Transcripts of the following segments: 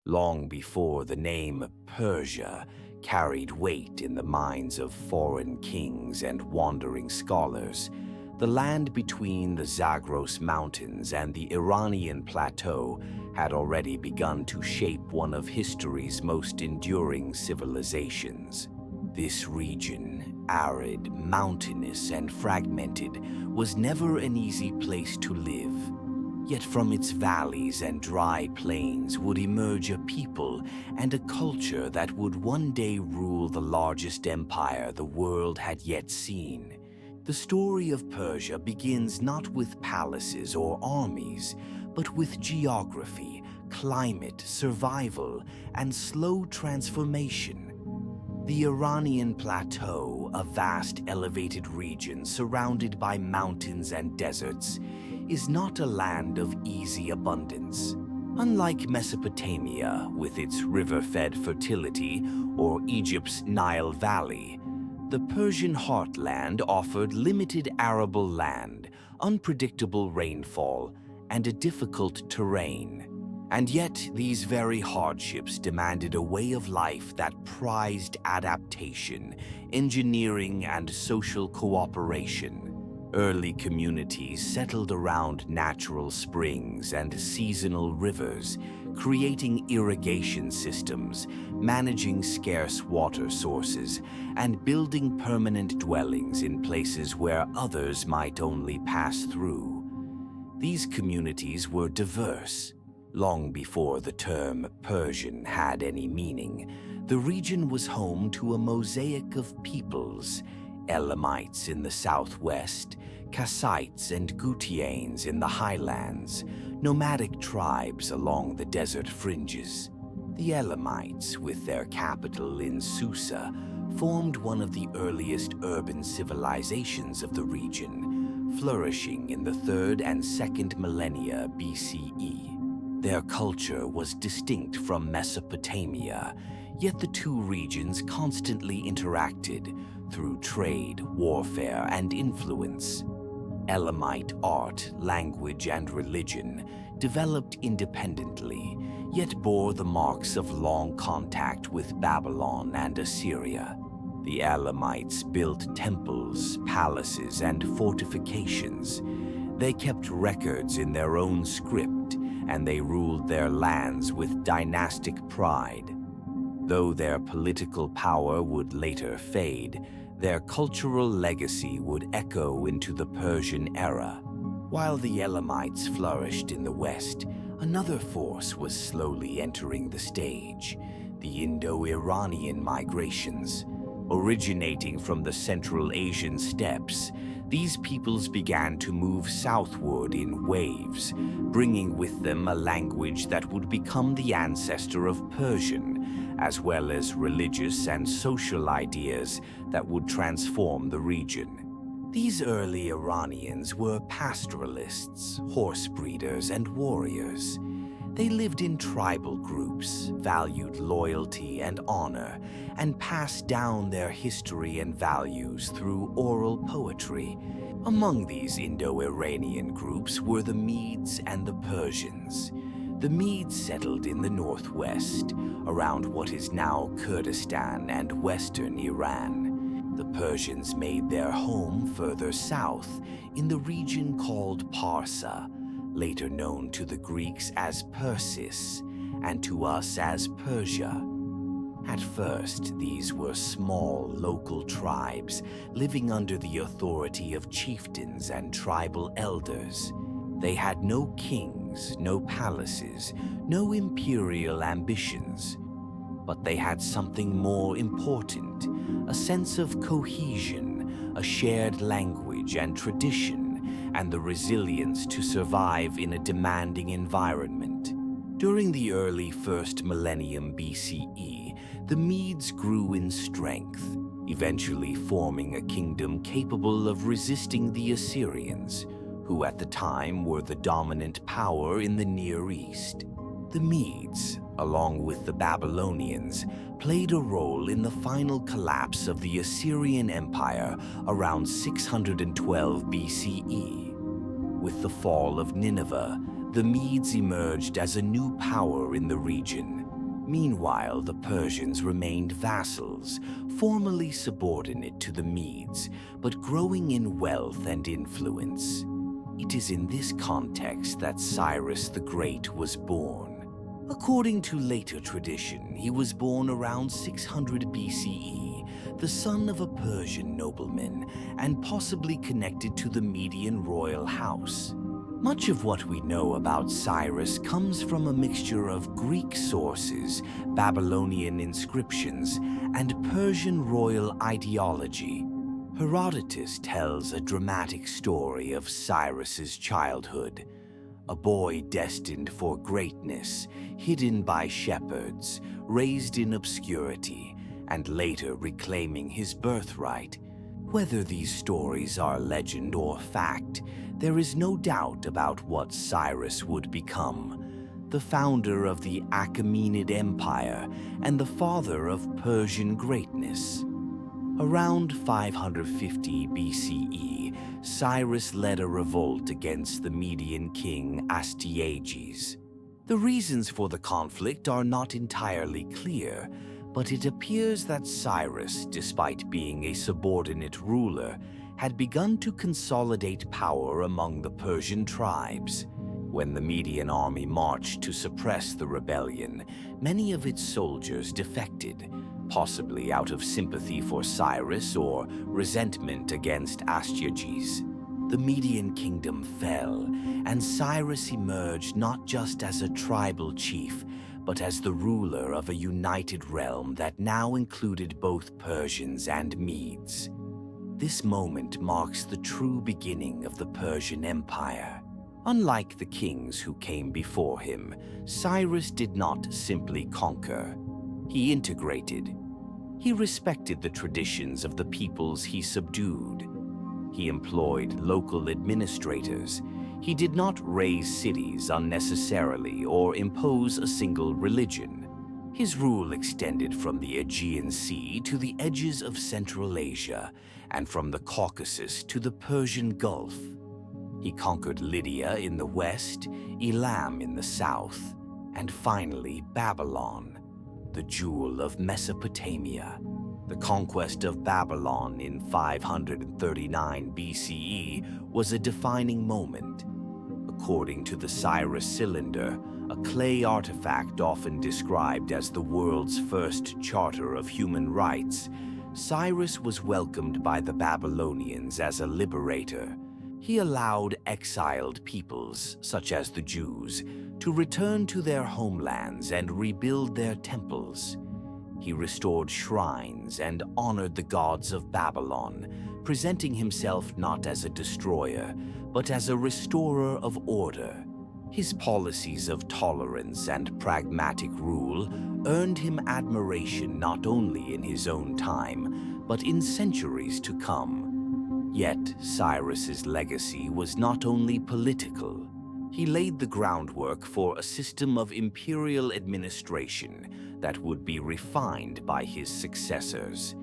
long before the name Persia carried weight in the minds of foreign kings and wandering scholars. The land between the Zagros Mountains and the Iranian Plateau had already begun to shape one of history's most enduring civilizations. This region, arid, mountainous, and fragmented, was never an easy place to live. Yet from its valleys and dry plains would emerge a people and a culture that would one day rule the largest empire the world had yet seen. The story of Persia begins not with palaces or armies, but with geography, climate, survival, and slow transformation. The Iranian Plateau, a vast elevated region surrounded by mountains and deserts, is not a land of easy abundance. Unlike Mesopotamia, with its river-fed fertility, or Egypt's Nile Valley, the Persian heartland offered limited arable land, unpredictable rainfall, and a difficult terrain. And yet, these very hardships demanded a way of life that prized adaptation, engineering, and social cooperation. Early communities settled around natural springs and seasonal rivers, creating irrigation systems, managing scarce water sources, and building permanent dwellings in places where others might only pass through. These communities were diverse. Long before the term Persian had any meaning, the region was home to a mosaic of peoples: Elamites in the southwest, Kassites and Gutianes in the highlands, nomadic tribes along the desert fringes. The Elamites, with their capital in Susa, formed one of the earliest urban civilizations of the region, flourishing in the 3rd and 2nd millennia BCE. Their culture was distinct from Mesopotamia, yet the two regions constantly interacted through trade, warfare, and influence. Elamite art, language, and religion developed independently, yet bore the marks of long contact with Babylon and Assyria. The Elamites built temples, palaces, and fortifications. They kept records in their own script, and they ruled their lands with dynastic pride. Though their political power would later fade, their cultural legacy would echo into the Persian era. While the Elamites flourished in the West, another force was slowly entering the stage: the Indo-Iranian migrations. Originating from the Central Asian steppes, these peoples began to move southward in waves, bringing with them a language that would become the ancestor of Persian, as well as religious and social ideas that would transform the region. These early Iranians were pastoralists, horse breeders, and warriors. They lived in tribal groups, valued loyalty and honor, and passed down their history and values through oral poetry. Among these Indo-Iranian groups were the Medes and the Persians. The Medes settled in the northwest, around what is now Kurdistan and western Iran. The Persians made their home further south, in the region called Parsa, later known to the Greeks as Persis, and to us as Persia. At first, these were small local tribes living under the authority of chieftains and tribal elders. They had no kings, no palaces, no imperial ambitions. But they had something more important: a sense of cohesion, a shared language and tradition, and the resilience to survive in a demanding environment. During the early 1st millennium BCE, the Medes grew in strength, eventually forming a kingdom capable of resisting the Assyrians, who at the time were the dominant power in the Near East. The Medes, along with the Babylonians, played a role in the final collapse of the Assyrian Empire around 612 BCE. With the fall of Nineveh, the Medes emerged as a new power in the region. Meanwhile, the Persians remained vassals, formally subordinate to the Medes, but growing in wealth and influence. It is in this context that Cyrus the Great was born. According to later tradition, he was born around 600 BCE, the son of a Persian nobleman, and possibly connected to the Median royal house. Much of what we know about Cyrus comes from a mixture of Greek sources, Babylonian inscriptions, and Persian royal ideology. Herodotus tells a dramatic story of Cyrus's childhood. A boy destined for greatness, hidden by shepherds, raised in obscurity, and later reclaiming his birthright. Whether these stories are legend or fact, there is no doubt about what Cyrus would become: the founder of the Achaemenid Empire and the father of Persian greatness. Around 550 BCE, Cyrus led a revolt against the Median king Astyages. The reasons for the conflict are not entirely clear, but it appears that Cyrus, despite being a subordinate ruler, had begun to consolidate power among the Persian tribes. When the Median army marched to suppress the rebellion, many of its soldiers defected, possibly out of sympathy for Cyrus or resentment against Astyages. The Median kingdom fell, and Cyrus emerged not just as a tribal chief, but as the ruler of a united realm that now included both Persians and Medes. This moment marks the true beginning of the Persian Empire. Unlike the kings who came before him, Cyrus did not simply conquer. He integrated. He respected the traditions of the peoples he subdued. He employed local administrators. He did not raise cities unnecessarily or impose a single religion. His rule extended from the Aegean Sea to the edges of Central Asia, and from the Caucasus to the Persian Gulf. He conquered Lydia in the west, Elam in the south, and finally Babylon, the jewel of Mesopotamia. The conquest of Babylon in 539 BCE was a defining moment. According to the Cyrus cylinder, a clay artifact often described as the world's first charter of human rights, Cyrus was welcomed by the Babylonians as a liberator. He allowed exiled peoples, such as the Jews, to return to their homelands and rebuild their temples. He restored shrines and honored the gods of Babylon, presenting himself not as a destroyer, but as a restorer of order. His policies of tolerance and pragmatic rule earned him admiration not only in his own time, but in centuries to come. Yet Cyrus's legacy was not only political. He laid the groundwork for a system of imperial administration that would be refined by his successors.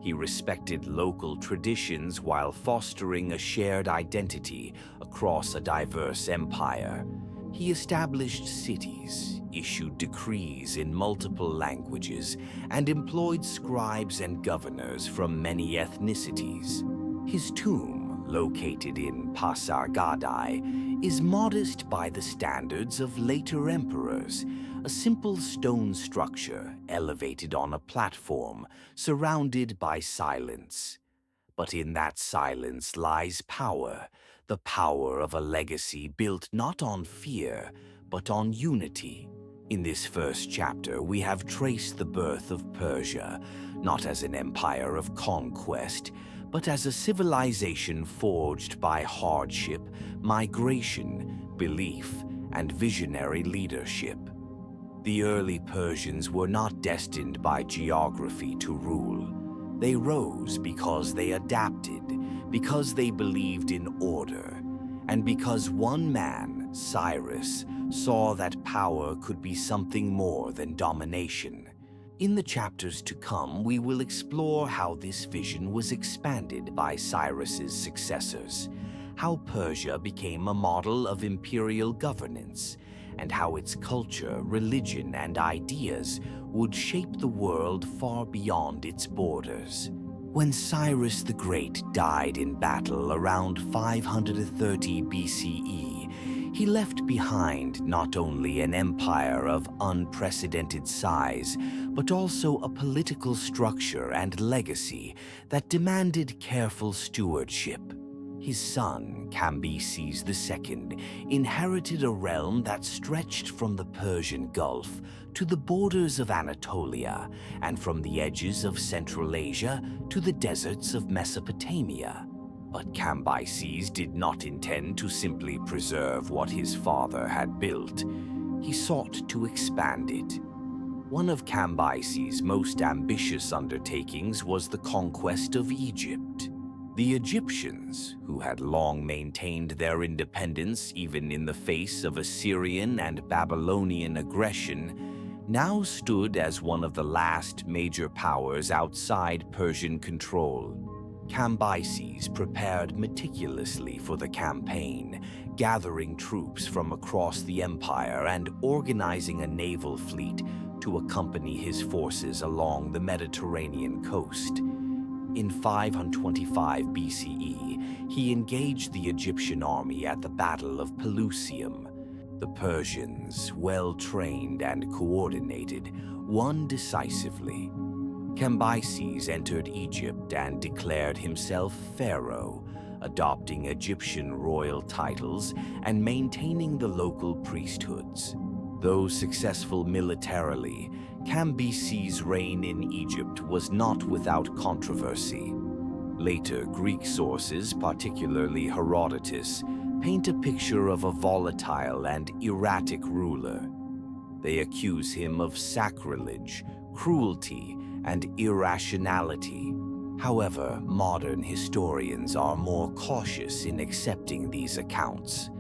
He respected local traditions while fostering a shared identity across a diverse empire. He established cities, issued decrees in multiple languages, and employed scribes and governors from many ethnicities. His tomb, located in Pasargadae, is modest by the standards of later emperors, a simple stone structure elevated on a platform, surrounded by silence. But in that silence lies power, the power of a legacy built not on fear, but on unity. In this first chapter, we have traced the birth of Persia, not as an empire of conquest, but as a civilization forged by hardship, migration, belief, and visionary leadership. The early Persians were not destined by geography to rule. They rose because they adapted, because they believed in order, and because one man, Cyrus, saw that power could be something more than domination. In the chapters to come, we will explore how this vision was expanded by Cyrus's successors, how Persia became a model of imperial governance, and how its culture, religion, and ideas would shape the world far beyond its borders. When Cyrus the Great died in battle around 530 BCE, he left behind not only an empire of unprecedented size, but also a political structure and legacy that demanded careful stewardship. His son, Cambyses II, inherited a realm that stretched from the Persian Gulf to the borders of Anatolia, and from the edges of Central Asia to the deserts of Mesopotamia. But Cambyses did not intend to simply preserve what his father had built. He sought to expand it. One of Cambyses' most ambitious undertakings was the conquest of Egypt. The Egyptians, who had long maintained their independence even in the face of Assyrian and Babylonian aggression, now stood as one of the last major powers outside Persian control. Cambyses prepared meticulously for the campaign, gathering troops from across the empire and organizing a naval fleet to accompany his forces along the Mediterranean coast. In 525 BCE, he engaged the Egyptian army at the Battle of Pelusium. The Persians, well-trained and coordinated, won decisively. Cambyses entered Egypt and declared himself pharaoh, adopting Egyptian royal titles and maintaining the local priesthoods. Though successful militarily, Cambyses' reign in Egypt was not without controversy. Later Greek sources, particularly Herodotus, paint a picture of a volatile and erratic ruler. They accuse him of sacrilege, cruelty, and irrationality. However, modern historians are more cautious in accepting these accounts.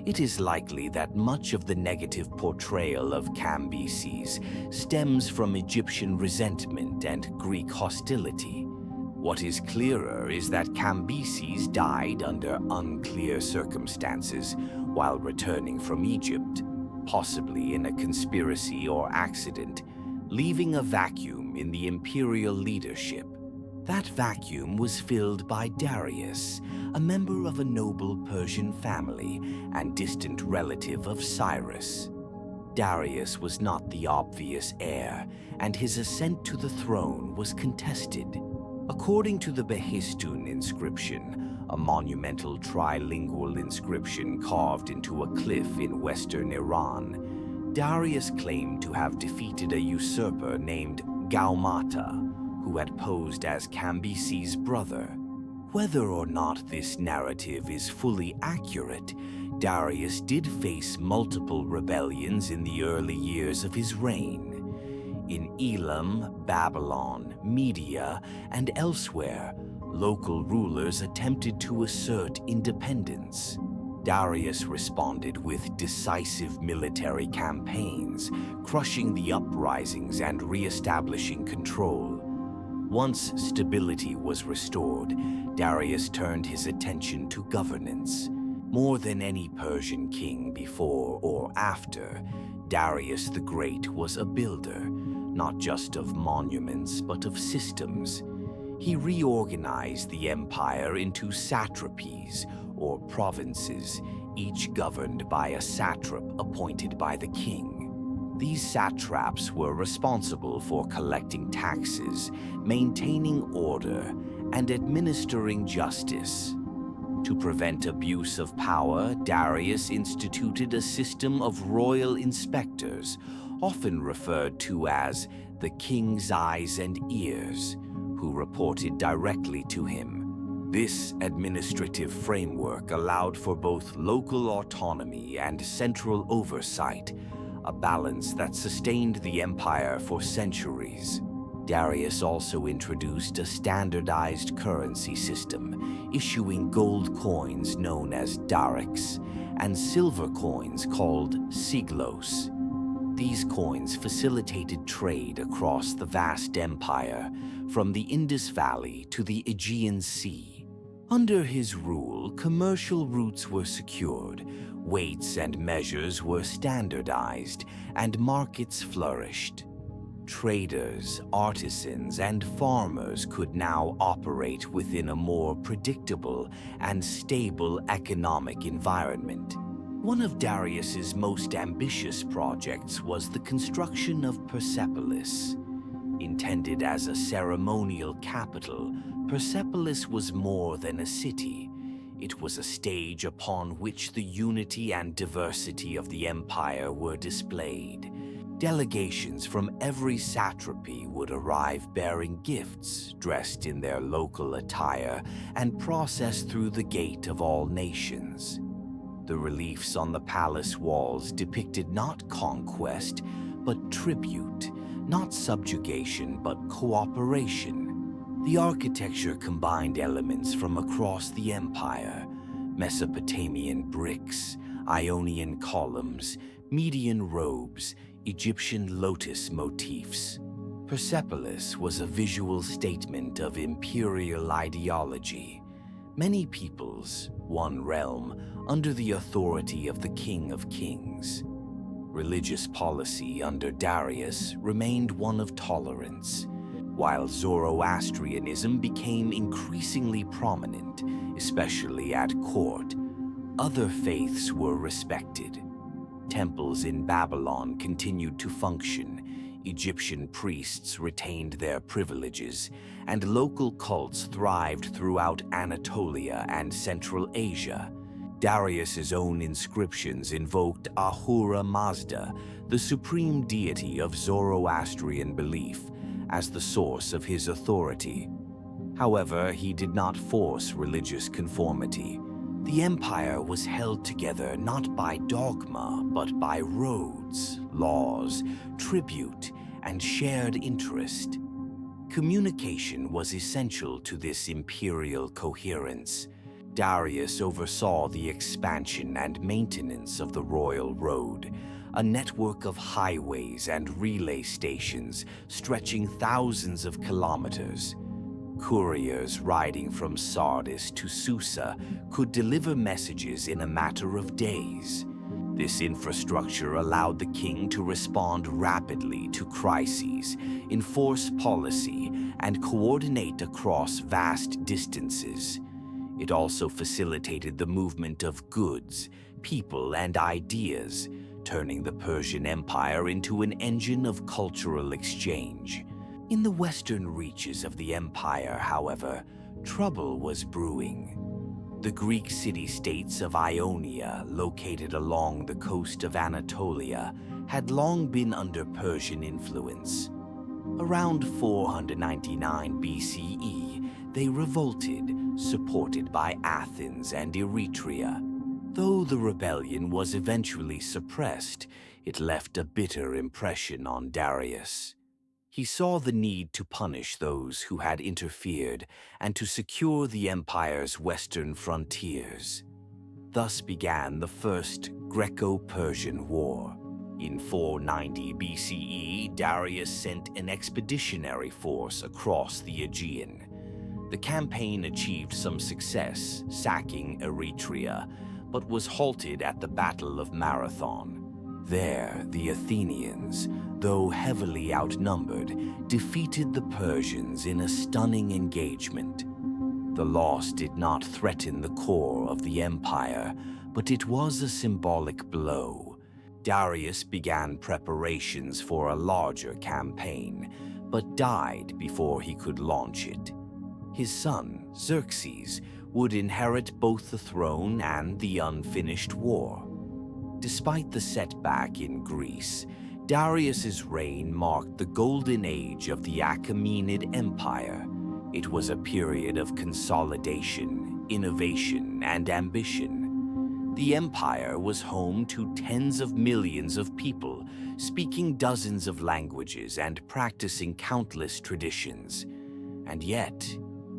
It is likely that much of the negative portrayal of Cambyses stems from Egyptian resentment and Greek hostility. What is clearer is that Cambyses died under unclear circumstances while returning from Egypt, possibly in a conspiracy or accident, leaving a vacuum in the imperial leadership. That vacuum was filled by Darius, a member of a noble Persian family and distant relative of Cyrus. Darius was not the obvious heir, and his ascent to the throne was contested. According to the Behistun inscription, a monumental trilingual inscription carved into a cliff in western Iran, Darius claimed to have defeated a usurper named Gaumata, who had posed as Cambyses' brother. Whether or not this narrative is fully accurate, Darius did face multiple rebellions in the early years of his reign. In Elam, Babylon, Media, and elsewhere, local rulers attempted to assert independence. Darius responded with decisive military campaigns, crushing the uprisings and re-establishing control. Once stability was restored, Darius turned his attention to governance. More than any Persian king before or after, Darius the Great was a builder, not just of monuments but of systems. He reorganized the empire into satrapies, or provinces, each governed by a satrap appointed by the king. These satraps were responsible for collecting taxes, maintaining order, and administering justice. To prevent abuse of power, Darius instituted a system of royal inspectors, often referred to as the king's eyes and ears, who reported directly to him. This administrative framework allowed for both local autonomy and central oversight, a balance that sustained the empire for centuries. Darius also introduced a standardized currency system, issuing gold coins known as darics and silver coins called siglos. These coins facilitated trade across the vast empire, from the Indus Valley to the Aegean Sea. Under his rule, commercial routes were secured, Weights and measures were standardized, and markets flourished. Traders, artisans, and farmers could now operate within a more predictable and stable economic environment. One of Darius's most ambitious projects was the construction of Persepolis. Intended as a ceremonial capital, Persepolis was more than a city. It was a stage upon which the unity and diversity of the empire were displayed. Delegations from every satrapy would arrive bearing gifts, dressed in their local attire, and process through the gate of all nations. The reliefs on the palace walls depicted not conquest, but tribute, not subjugation, but cooperation. The architecture combined elements from across the empire: Mesopotamian bricks, Ionian columns, Median robes, Egyptian lotus motifs. Persepolis was a visual statement of imperial ideology. Many peoples, one realm, under the authority of the King of Kings. Religious policy under Darius remained one of tolerance, while Zoroastrianism became increasingly prominent, especially at court. Other faiths were respected. Temples in Babylon continued to function, Egyptian priests retained their privileges, and local cults thrived throughout Anatolia and Central Asia. Darius's own inscriptions invoked Ahura Mazda, the supreme deity of Zoroastrian belief, as the source of his authority. However, he did not force religious conformity. The empire was held together not by dogma, but by roads, laws, tribute, and shared interest. Communication was essential to this imperial coherence. Darius oversaw the expansion and maintenance of the royal road, a network of highways and relay stations stretching thousands of kilometers. Couriers riding from Sardis to Susa could deliver messages in a matter of days. This infrastructure allowed the king to respond rapidly to crises, enforce policy, and coordinate across vast distances. It also facilitated the movement of goods, people, and ideas, turning the Persian Empire into an engine of cultural exchange. In the western reaches of the empire, however, trouble was brewing. The Greek city-states of Ionia, located along the coast of Anatolia, had long been under Persian influence. Around 499 BCE, they revolted, supported by Athens and Eretria. Though the rebellion was eventually suppressed, it left a bitter impression on Darius. He saw the need to punish those who had interfered and to secure the empire's western frontiers. Thus began the First Greco-Persian War. In 490 BCE, Darius sent an expeditionary force across the Aegean. The campaign achieved some success, sacking Eretria, but was halted at the Battle of Marathon. There, the Athenians, though heavily outnumbered, defeated the Persians in a stunning engagement. The loss did not threaten the core of the empire, but it was a symbolic blow. Darius began preparations for a larger campaign, but died before he could launch it. His son, Xerxes, would inherit both the throne and the unfinished war. Despite the setback in Greece, Darius's reign marked the golden age of the Achaemenid Empire. It was a period of consolidation, innovation, and ambition. The empire was home to tens of millions of people, speaking dozens of languages and practicing countless traditions. And yet,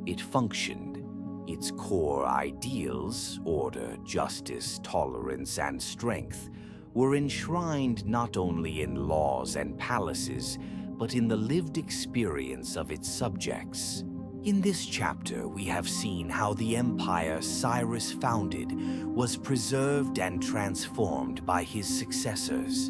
it functioned. Its core ideals, order, justice, tolerance, and strength, were enshrined not only in laws and palaces, but in the lived experience of its subjects. In this chapter, we have seen how the empire Cyrus founded was preserved and transformed by his successors.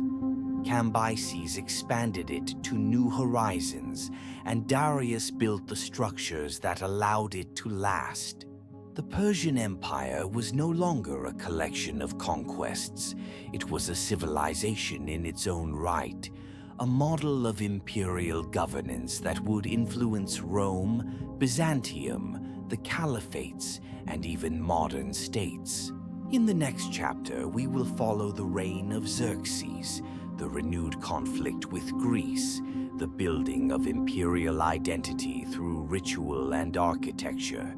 Cambyses expanded it to new horizons, and Darius built the structures that allowed it to last. The Persian Empire was no longer a collection of conquests. It was a civilization in its own right, a model of imperial governance that would influence Rome, Byzantium, the caliphates, and even modern states. In the next chapter, we will follow the reign of Xerxes, the renewed conflict with Greece, the building of imperial identity through ritual and architecture,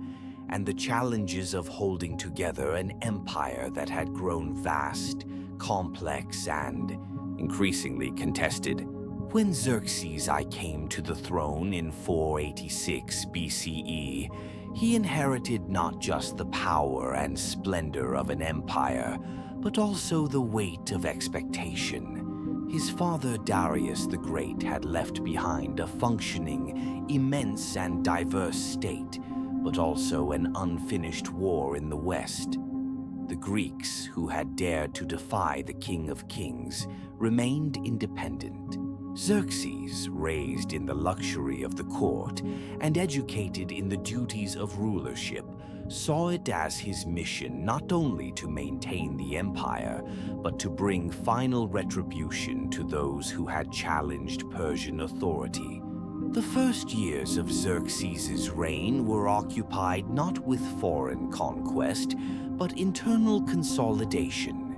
and the challenges of holding together an empire that had grown vast, complex, and increasingly contested. When Xerxes I came to the throne in 486 BCE, he inherited not just the power and splendor of an empire, but also the weight of expectation. His father Darius the Great had left behind a functioning, immense, and diverse state, but also an unfinished war in the West. The Greeks, who had dared to defy the King of Kings, remained independent. Xerxes, raised in the luxury of the court and educated in the duties of rulership, saw it as his mission not only to maintain the empire, but to bring final retribution to those who had challenged Persian authority. The first years of Xerxes' reign were occupied not with foreign conquest, but internal consolidation.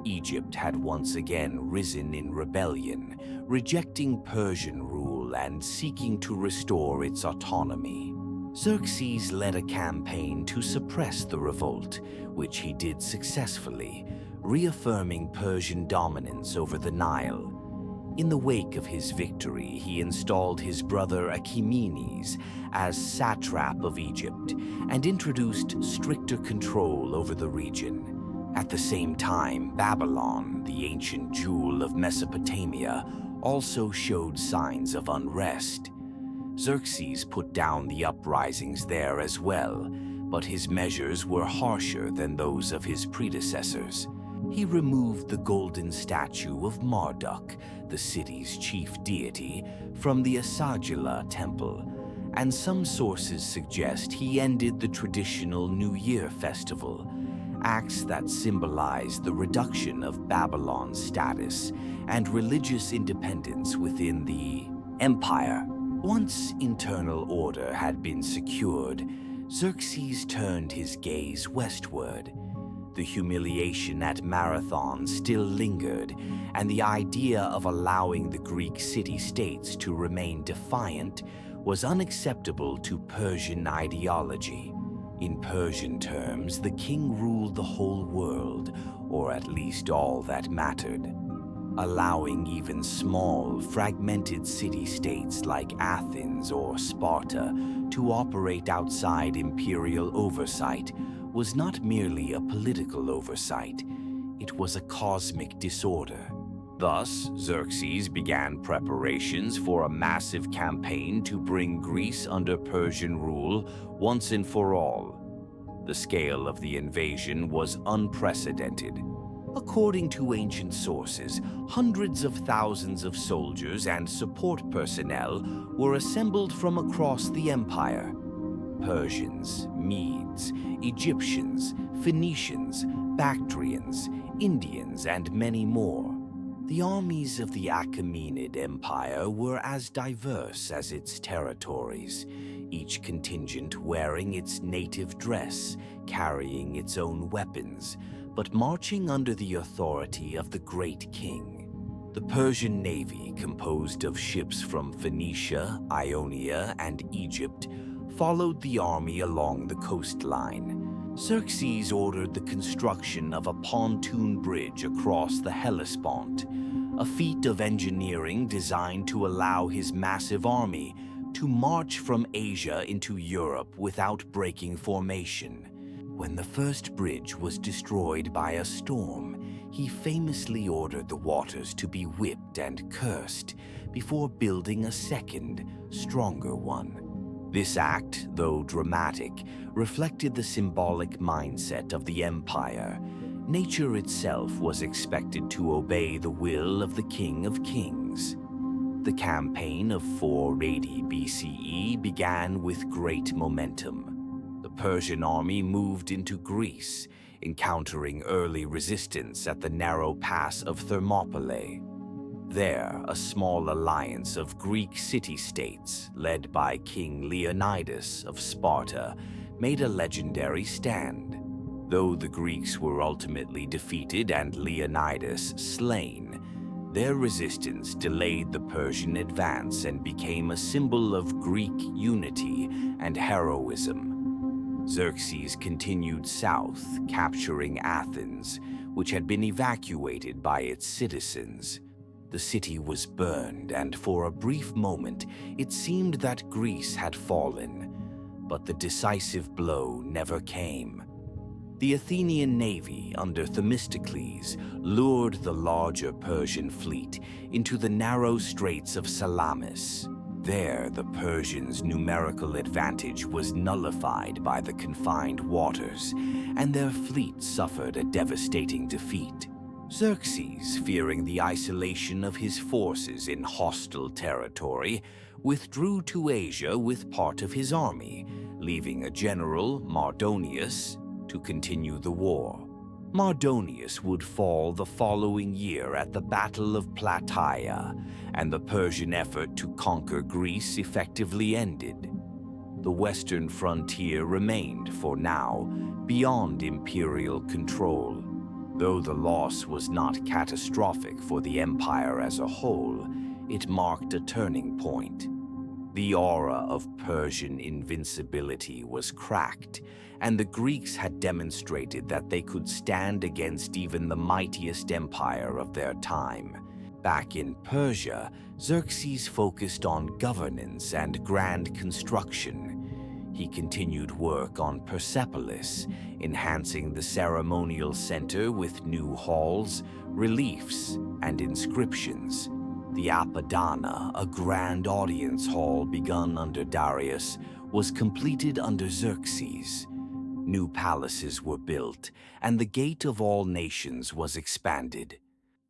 Egypt had once again risen in rebellion, rejecting Persian rule and seeking to restore its autonomy. Xerxes led a campaign to suppress the revolt, which he did successfully, reaffirming Persian dominance over the Nile. In the wake of his victory, he installed his brother Achaemenid as satrap of Egypt and introduced stricter control over the region. At the same time, Babylon, the ancient jewel of Mesopotamia, also showed signs of unrest. Xerxes put down the uprisings there as well, but his measures were harsher than those of his predecessors. He removed the golden statue of Marduk, the city's chief deity, from the Asagila temple, and some sources suggest he ended the traditional New Year festival, acts that symbolize the reduction of Babylon's status and religious independence within the empire. Once internal order had been secured, Xerxes turned his gaze westward. The humiliation at Marathon still lingered, and the idea of allowing the Greek city-states to remain defiant was unacceptable to Persian ideology. In Persian terms, the king ruled the whole world, or at least all that mattered. Allowing even small, fragmented city-states like Athens or Sparta to operate outside imperial oversight was not merely a political oversight, it was a cosmic disorder. Thus, Xerxes began preparations for a massive campaign to bring Greece under Persian rule once and for all. The scale of the invasion was unprecedented. According to ancient sources, hundreds of thousands of soldiers and support personnel were assembled from across the empire. Persians, Medes, Egyptians, Phoenicians, Bactrians, Indians, and many more. The armies of the Achaemenid Empire were as diverse as its territories, each contingent wearing its native dress, carrying its own weapons, but marching under the authority of the great king. The Persian navy, composed of ships from Phoenicia, Ionia, and Egypt, followed the army along the coastline. Xerxes ordered the construction of a pontoon bridge across the Hellespont, a feat of engineering designed to allow his massive army to march from Asia into Europe without breaking formation. When the first bridge was destroyed by a storm, he famously ordered the waters to be whipped and cursed before building a second, stronger one. This act, though dramatic, reflected the symbolic mindset of the empire. Nature itself was expected to obey the will of the King of Kings. The campaign of 480 BCE began with great momentum. The Persian army moved into Greece, encountering early resistance at the narrow pass of Thermopylae. There, a small alliance of Greek city-states, led by King Leonidas of Sparta, made a legendary stand. Though the Greeks were ultimately defeated and Leonidas slain, their resistance delayed the Persian advance and became a symbol of Greek unity and heroism. Xerxes continued south, capturing Athens, which had been evacuated by its citizens. The city was burned, and for a brief moment, it seemed that Greece had fallen. But the decisive blow never came. The Athenian navy, under Themistocles, lured the larger Persian fleet into the narrow straits of Salamis. There, the Persians' numerical advantage was nullified by the confined waters, and their fleet suffered a devastating defeat. Xerxes, fearing the isolation of his forces in hostile territory, withdrew to Asia with part of his army, leaving a general, Mardonius, to continue the war. Mardonius would fall the following year at the Battle of Plataea, and the Persian effort to conquer Greece effectively ended. The western frontier remained, for now, beyond imperial control. Though the loss was not catastrophic for the empire as a whole, it marked a turning point. The aura of Persian invincibility was cracked, and the Greeks had demonstrated that they could stand against even the mightiest empire of their time. Back in Persia, Xerxes focused on governance and grand construction. He continued work on Persepolis, enhancing the ceremonial center with new halls, reliefs, and inscriptions. The Apadana, a grand audience hall begun under Darius, was completed under Xerxes. New palaces were built, and the Gate of All Nations was expanded.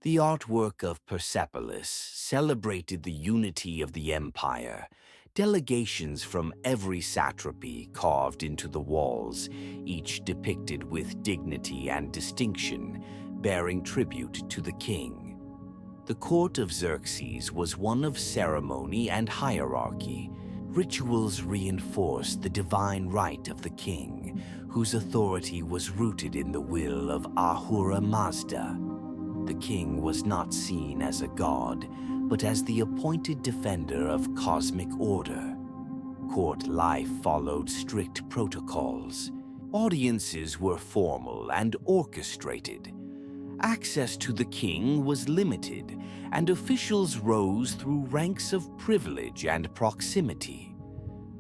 The artwork of Persepolis celebrated the unity of the empire. Delegations from every satrapy carved into the walls, each depicted with dignity and distinction, bearing tribute to the king. The court of Xerxes was one of ceremony and hierarchy. Rituals reinforced the divine right of the king, whose authority was rooted in the will of Ahura Mazda. The king was not seen as a god, but as the appointed defender of cosmic order. Court life followed strict protocols. Audiences were formal and orchestrated. Access to the king was limited, and officials rose through ranks of privilege and proximity.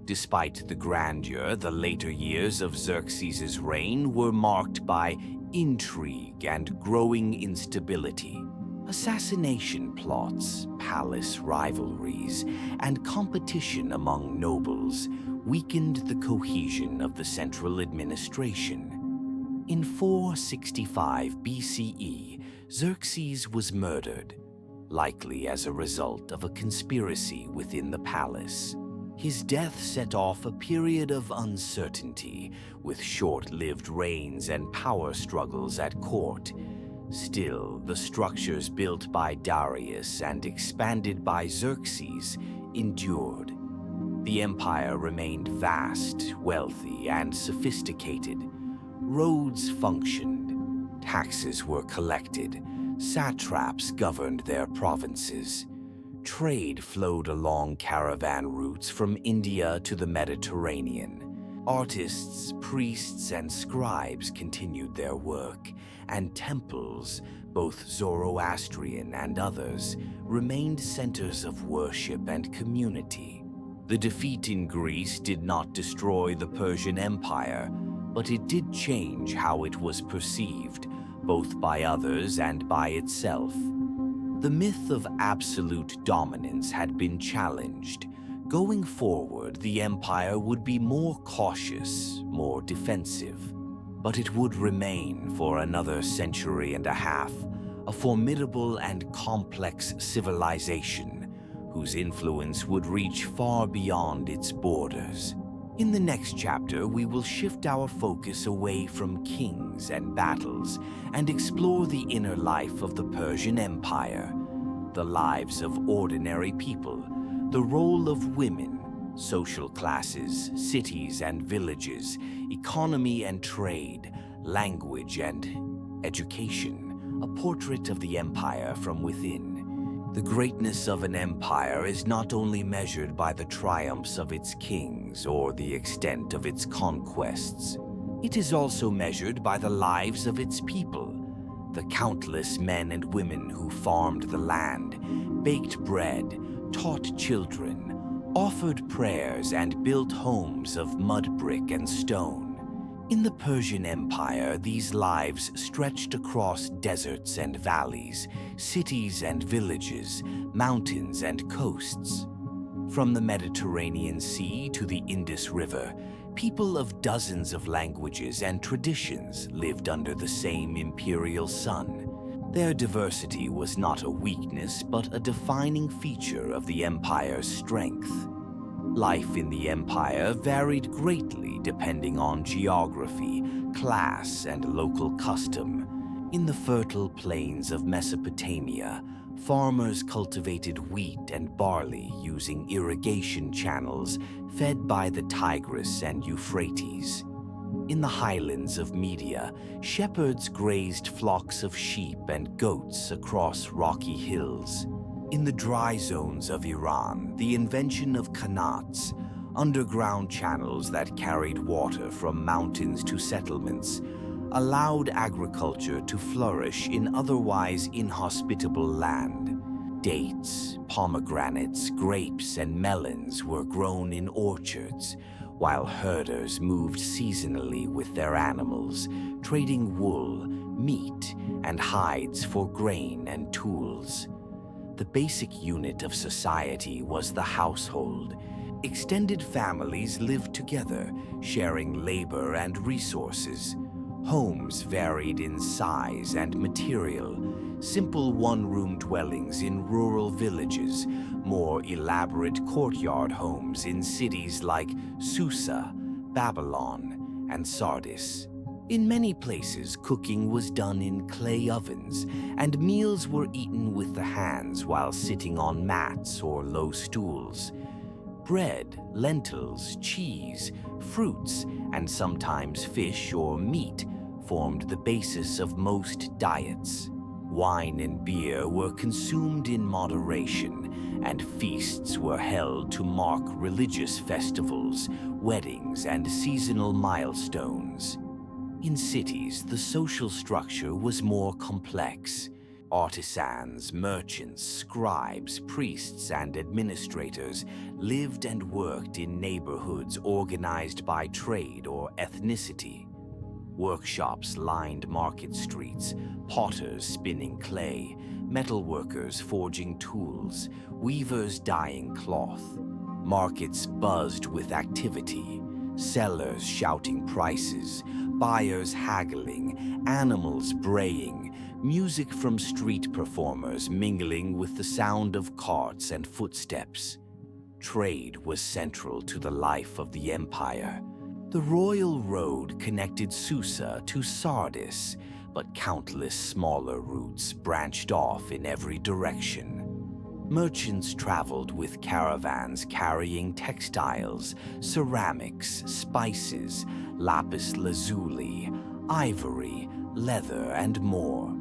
Despite the grandeur, the later years of Xerxes' reign were marked by intrigue and growing instability. Assassination plots, palace rivalries, and competition among nobles weakened the cohesion of the central administration. In 465 BCE, Xerxes was murdered, likely as a result of a conspiracy within the palace. His death set off a period of uncertainty, with short-lived reigns and power struggles at court. Still, the structures built by Darius and expanded by Xerxes endured. The empire remained vast, wealthy, and sophisticated. Roads functioned, taxes were collected, satraps governed their provinces. Trade flowed along caravan routes from India to the Mediterranean. Artists, priests, and scribes continued their work, and temples, both Zoroastrian and others, remained centers of worship and community. The defeat in Greece did not destroy the Persian Empire, but it did change how it was perceived, both by others and by itself. The myth of absolute dominance had been challenged. Going forward, the empire would be more cautious, more defensive, but it would remain for another century and a half, a formidable and complex civilization whose influence would reach far beyond its borders. In the next chapter, we will shift our focus away from kings and battles and explore the inner life of the Persian Empire, the lives of ordinary people, the role of women, social classes, cities and villages, economy and trade, language and education, a portrait of the empire from within. The greatness of an empire is not only measured by the triumphs of its kings or the extent of its conquests. It is also measured by the lives of its people, the countless men and women who farmed the land, baked bread, taught children, offered prayers, and built homes of mud brick and stone. In the Persian Empire, these lives stretched across deserts and valleys, cities and villages, mountains and coasts. From the Mediterranean Sea to the Indus River, people of dozens of languages and traditions lived under the same imperial sun. Their diversity was not a weakness, but a defining feature of the empire's strength. Life in the empire varied greatly depending on geography, class, and local custom. In the fertile plains of Mesopotamia, farmers cultivated wheat and barley using irrigation channels fed by the Tigris and Euphrates. In the highlands of Media, shepherds grazed flocks of sheep and goats across rocky hills. In the dry zones of Iran, the invention of qanats, underground channels that carried water from mountains to settlements, allowed agriculture to flourish in otherwise inhospitable land. Dates, pomegranates, grapes, and melons were grown in orchards, while herders moved seasonally with their animals, trading wool, meat, and hides for grain and tools. The basic unit of society was the household. Extended families lived together, sharing labor and resources. Homes varied in size and material. Simple one-room dwellings in rural villages, more elaborate courtyard homes in cities like Susa, Babylon, and Sardis. In many places, cooking was done in clay ovens, and meals were eaten with the hands while sitting on mats or low stools. Bread, lentils, cheese, fruits, and sometimes fish or meat formed the basis of most diets. Wine and beer were consumed in moderation, and feasts were held to mark religious festivals, weddings, and seasonal milestones. In cities, the social structure was more complex. Artisans, merchants, scribes, priests, and administrators lived and worked in neighborhoods organized by trade or ethnicity. Workshops lined market streets, potters spinning clay, metalworkers forging tools, weavers dyeing cloth. Markets buzzed with activity, sellers shouting prices, buyers haggling, animals braying, music from street performers mingling with the sound of carts and footsteps. Trade was central to the life of the empire. The royal road connected Susa to Sardis, but countless smaller routes branched off in every direction. Merchants traveled with caravans carrying textiles, ceramics, spices, lapis lazuli, ivory, leather, and more.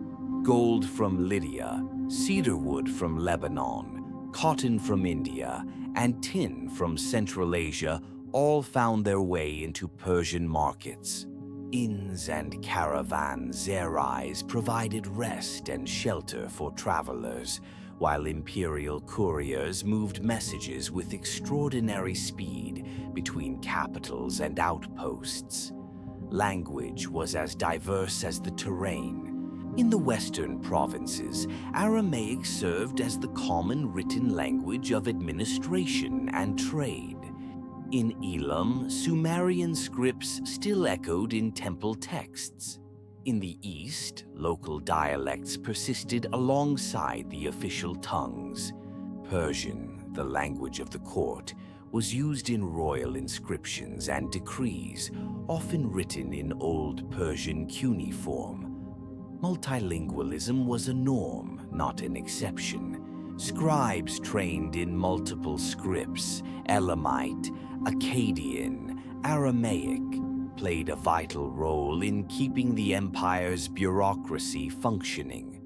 Gold from Lydia, cedarwood from Lebanon, cotton from India, and tin from Central Asia all found their way into Persian markets. Inns and caravanserais provided rest and shelter for travelers, while imperial couriers moved messages with extraordinary speed between capitals and outposts. Language was as diverse as the terrain. In the western provinces, Aramaic served as the common written language of administration and trade. In Elam, Sumerian scripts still echoed in temple texts. In the east, local dialects persisted alongside the official tongues. Persian, the language of the court, was used in royal inscriptions and decrees, often written in Old Persian cuneiform. Multilingualism was a norm, not an exception. Scribes trained in multiple scripts, Elamite, Akkadian, Aramaic, played a vital role in keeping the empire's bureaucracy functioning.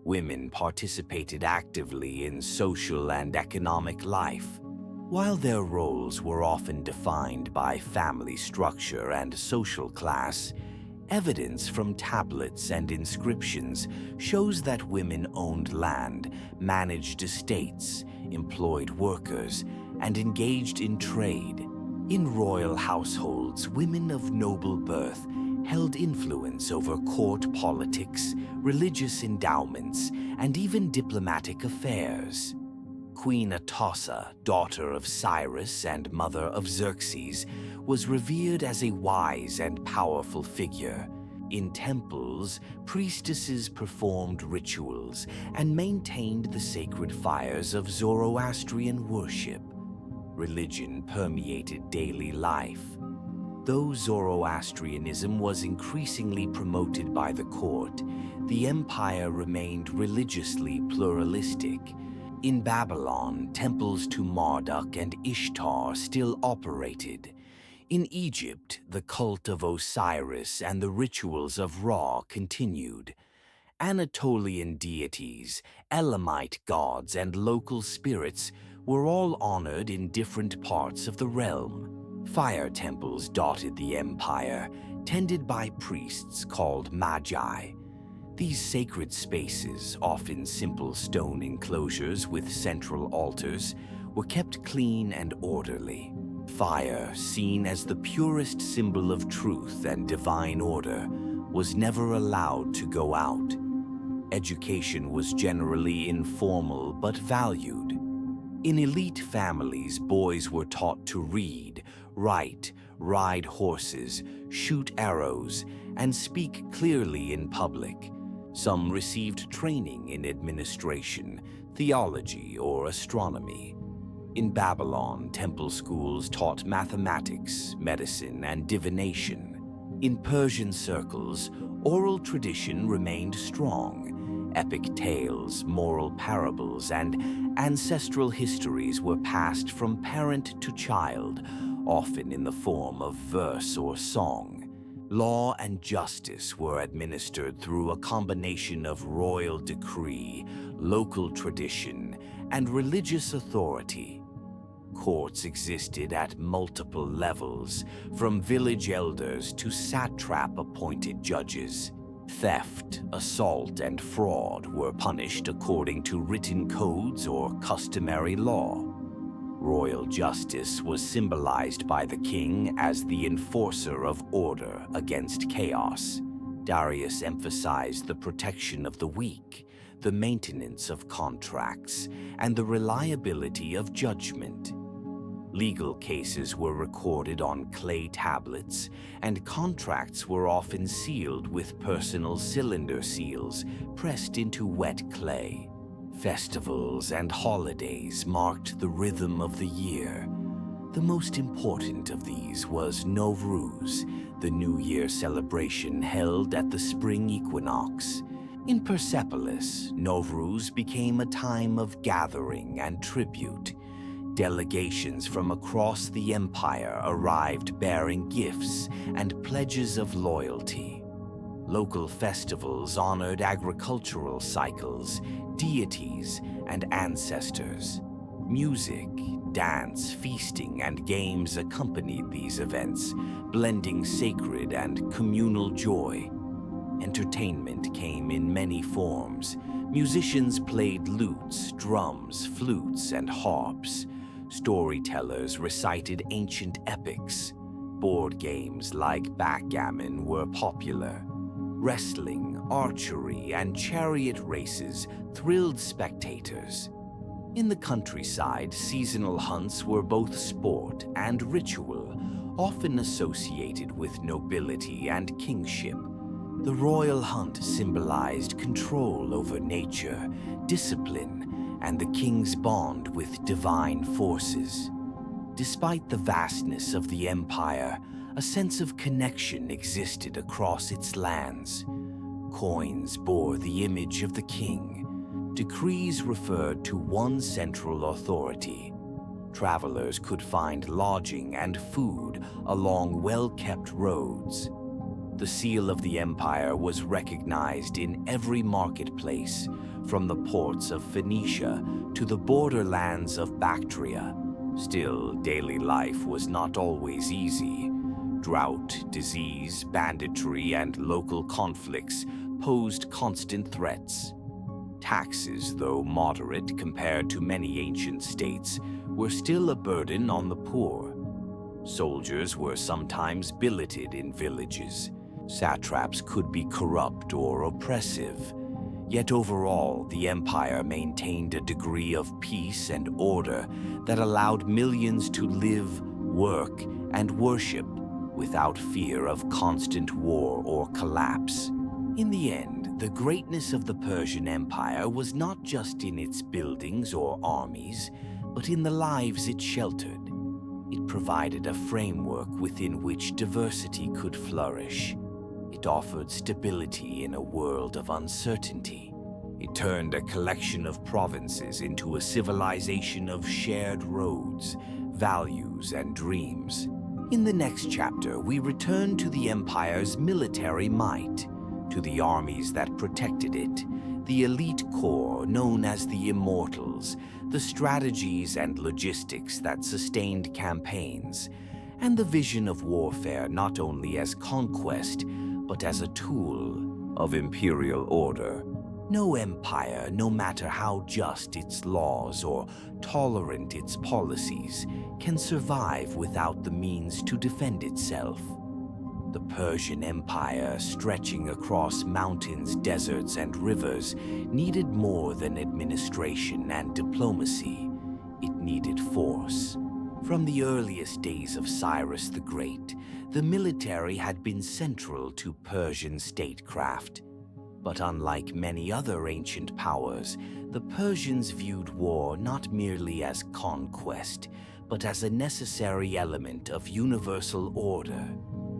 Women participated actively in social and economic life. While their roles were often defined by family structure and social class, evidence from tablets and inscriptions shows that women owned land, managed estates, employed workers, and engaged in trade. In royal households, women of noble birth held influence over court politics, religious endowments, and even diplomatic affairs. Queen Atossa, daughter of Cyrus and mother of Xerxes, was revered as a wise and powerful figure. In temples, priestesses performed rituals and maintained the sacred fires of Zoroastrian worship. Religion permeated daily life. Though Zoroastrianism was increasingly promoted by the court, the empire remained religiously pluralistic. In Babylon, temples to Marduk and Ishtar still operated. In Egypt, the cult of Osiris and the rituals of Ra continued. Anatolian deities, Elamite gods, and local spirits were all honored in different parts of the realm. Fire temples dotted the empire, tended by priests called Magi. These sacred spaces, often simple stone enclosures with central altars, were kept clean and orderly. Fire, seen as the purest symbol of truth and divine order, was never allowed to go out. Education was generally informal but valued. In elite families, boys were taught to read, write, ride horses, shoot arrows, and speak clearly in public. Some received training in administration, theology, or astronomy. In Babylon, temple schools taught mathematics, medicine, and divination. In Persian circles, oral tradition remained strong. Epic tales, moral parables, and ancestral histories were passed from parent to child, often in the form of verse or song. Law and justice were administered through a combination of royal decree, local tradition, and religious authority. Courts existed at multiple levels, from village elders to satrap-appointed judges. Theft, assault, and fraud were punished according to written codes or customary law. Royal justice was symbolized by the king as the enforcer of order against chaos. Darius emphasized the protection of the weak, the maintenance of contracts, and the reliability of judgment. Legal cases were recorded on clay tablets, and contracts were often sealed with personal cylinder seals pressed into wet clay. Festivals and holidays marked the rhythm of the year. The most important of these was Nowruz, the New Year celebration held at the spring equinox. In Persepolis, Nowruz became a time of gathering and tribute. Delegations from across the empire arrived bearing gifts and pledges of loyalty. Local festivals honored agricultural cycles, deities, and ancestors. Music, dance, feasting, and games accompanied these events, blending sacred and communal joy. Entertainment came in many forms. Musicians played lutes, drums, flutes, and harps. Storytellers recited ancient epics. Board games like backgammon were popular. Wrestling, archery, and chariot races thrilled spectators. In the countryside, seasonal hunts were both sport and ritual, often associated with nobility and kingship. The royal hunt symbolized control over nature, discipline, and the king's bond with divine forces. Despite the vastness of the empire, a sense of connection existed across its lands. Coins bore the image of the king. Decrees referred to one central authority. Travelers could find lodging and food along well-kept roads. The seal of the empire was recognized in every marketplace, from the ports of Phoenicia to the borderlands of Bactria. Still, daily life was not always easy. Drought, disease, banditry, and local conflicts posed constant threats. Taxes, though moderate compared to many ancient states, were still a burden on the poor. Soldiers were sometimes billeted in villages. Satraps could be corrupt or oppressive. Yet overall, the empire maintained a degree of peace and order that allowed millions to live, work, and worship without fear of constant war or collapse. In the end, the greatness of the Persian Empire was not just in its buildings or armies, but in the lives it sheltered. It provided a framework within which diversity could flourish. It offered stability in a world of uncertainty. It turned a collection of provinces into a civilization of shared roads, values, and dreams. In the next chapter, we return to the empire's military might, to the armies that protected it, the elite corps known as the Immortals, the strategies and logistics that sustained campaigns, and the vision of warfare not only as conquest, but as a tool of imperial order. No empire, no matter how just its laws or tolerant its policies, can survive without the means to defend itself. The Persian Empire, stretching across mountains, deserts, and rivers, needed more than administration and diplomacy. It needed force. From the earliest days of Cyrus the Great, the military had been central to Persian statecraft. But unlike many other ancient powers, the Persians viewed war not merely as conquest, but as a necessary element of universal order.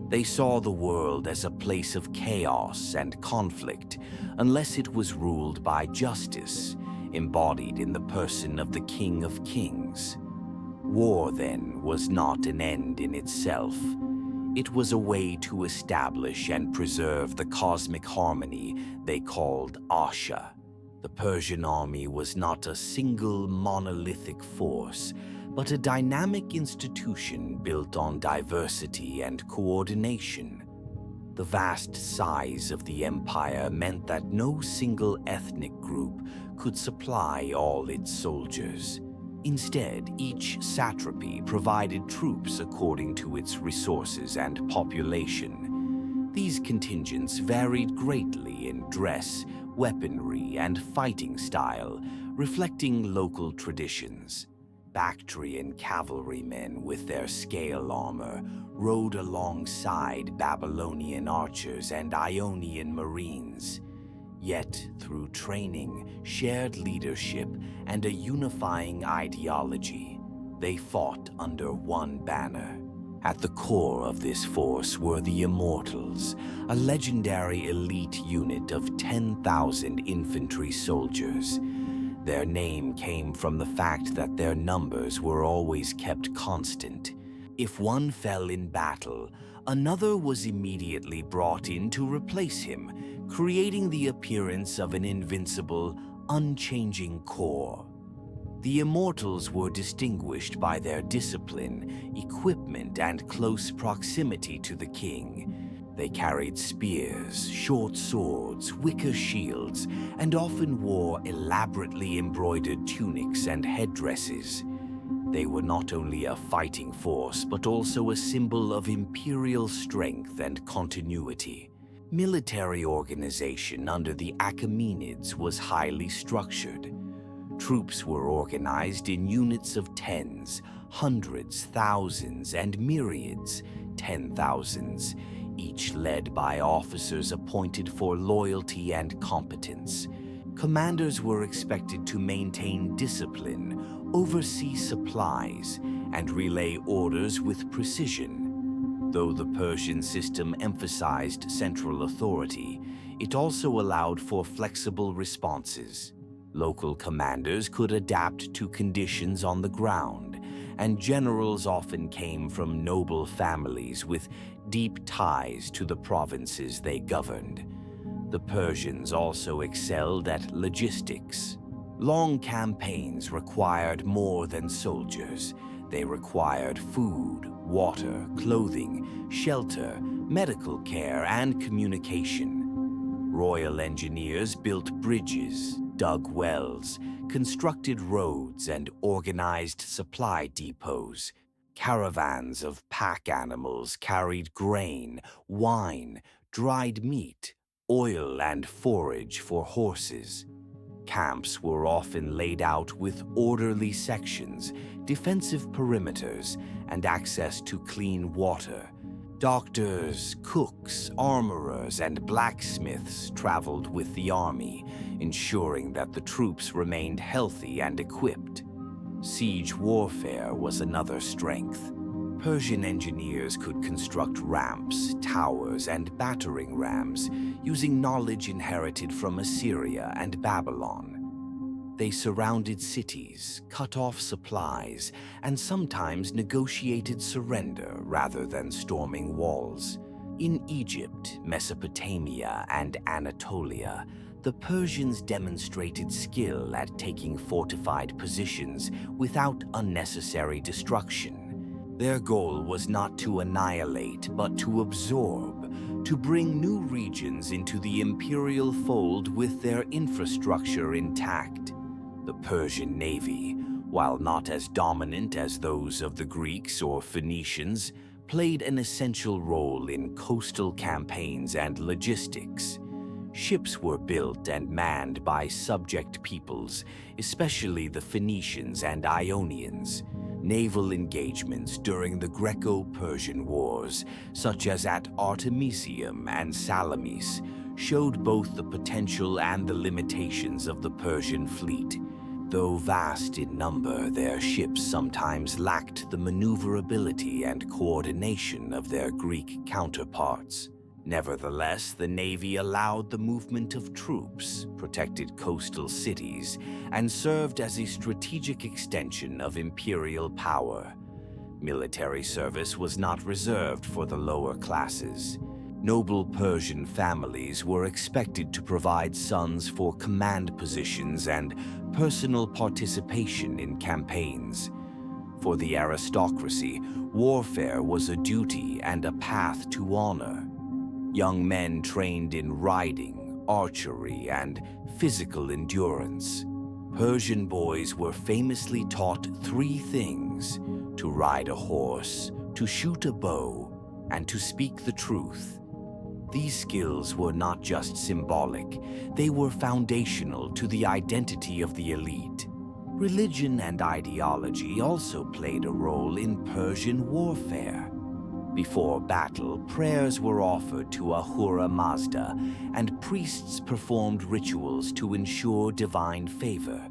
They saw the world as a place of chaos and conflict, unless it was ruled by justice, embodied in the person of the King of Kings. War, then, was not an end in itself. It was a way to establish and preserve the cosmic harmony they called Asha. The Persian army was not a single monolithic force, but a dynamic institution built on diversity and coordination. The vast size of the empire meant that no single ethnic group could supply all its soldiers. Instead, each satrapy provided troops according to its resources and population. These contingents varied greatly in dress, weaponry, and fighting style, reflecting local traditions. Bactrian cavalrymen with their scale armor rode alongside Babylonian archers and Ionian marines. Yet, through training, shared leadership, and a unifying ideology, they fought under one banner. At the core of this force were the Immortals, a legendary elite unit of 10,000 infantry soldiers. Their name came from the fact that their numbers were always kept constant. If one fell in battle, another was immediately brought in to replace him, creating the appearance of an invincible, unchanging core. The Immortals were distinguished by their discipline, equipment, and close proximity to the king. They carried spears, short swords, wicker shields, and often wore elaborately embroidered tunics and headdresses. They were not only a fighting force, but also a symbol of imperial strength and continuity. Military organization under the Achaemenids was highly structured. Troops were organized in units of tens, hundreds, thousands, and myriads, 10,000s, each led by officers appointed for loyalty and competence. Commanders were expected to maintain discipline, oversee supplies, and relay orders with precision. Though the Persian system emphasized central authority, it also allowed for flexible responses. Local commanders could adapt to conditions on the ground, and generals often came from noble families with deep ties to the provinces they governed. The Persians also excelled at logistics. Long campaigns required more than soldiers. They required food, water, clothing, shelter, medical care, and communication. Royal engineers built bridges, dug wells, constructed roads, and organized supply depots. Caravans of pack animals carried grain, wine, dried meat, oil, and forage for horses. Camps were often laid out with orderly sections, defensive perimeters, and access to clean water. Doctors, cooks, armorers, and blacksmiths traveled with the army, ensuring that the troops remained healthy and equipped. Siege warfare was another strength. Persian engineers could construct ramps, towers, and battering rams using knowledge inherited from Assyria and Babylon. They surrounded cities, cut off supplies, and sometimes negotiated surrender rather than storming walls. In Egypt, Mesopotamia, and Anatolia, the Persians demonstrated skill at taking fortified positions without unnecessary destruction. Their goal was not to annihilate, but to absorb, to bring new regions into the imperial fold with their infrastructure intact. The Persian navy, while not as dominant as those of the Greeks or Phoenicians, played an essential role in coastal campaigns and logistics. Ships were built and manned by subject peoples, especially the Phoenicians and Ionians. Naval engagements during the Greco-Persian Wars, such as at Artemisium and Salamis, showed both the potential and the limitations of the Persian fleet. Though vast in number, their ships sometimes lacked the maneuverability and coordination of their Greek counterparts. Nevertheless, the Navy allowed the movement of troops, protected coastal cities, and served as a strategic extension of imperial power. Military service was not reserved for the lower classes. Noble Persian families were expected to provide sons for command positions and personal participation in campaigns. For the aristocracy, warfare was a duty and a path to honor. Young men trained in riding, archery, and physical endurance. Persian boys were famously taught three things: to ride a horse, to shoot a bow, and to speak the truth. These skills were not just symbolic, they were foundational to the identity of the elite. Religion and ideology also played a role in Persian warfare. Before battle, prayers were offered to Ahura Mazda, and priests performed rituals to ensure divine favor.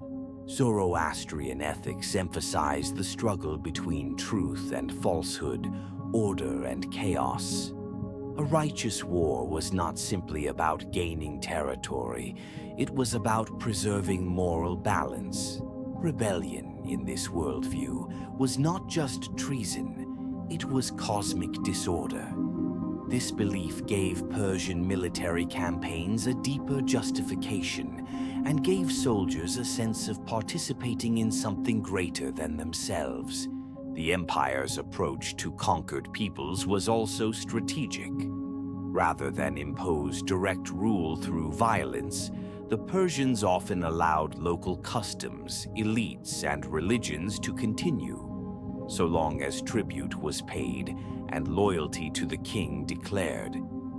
Zoroastrian ethics emphasized the struggle between truth and falsehood, order and chaos. A righteous war was not simply about gaining territory, it was about preserving moral balance. Rebellion, in this worldview, was not just treason, it was cosmic disorder. This belief gave Persian military campaigns a deeper justification and gave soldiers a sense of participating in something greater than themselves. The empire's approach to conquered peoples was also strategic. Rather than impose direct rule through violence, the Persians often allowed local customs, elites, and religions to continue, so long as tribute was paid and loyalty to the king declared.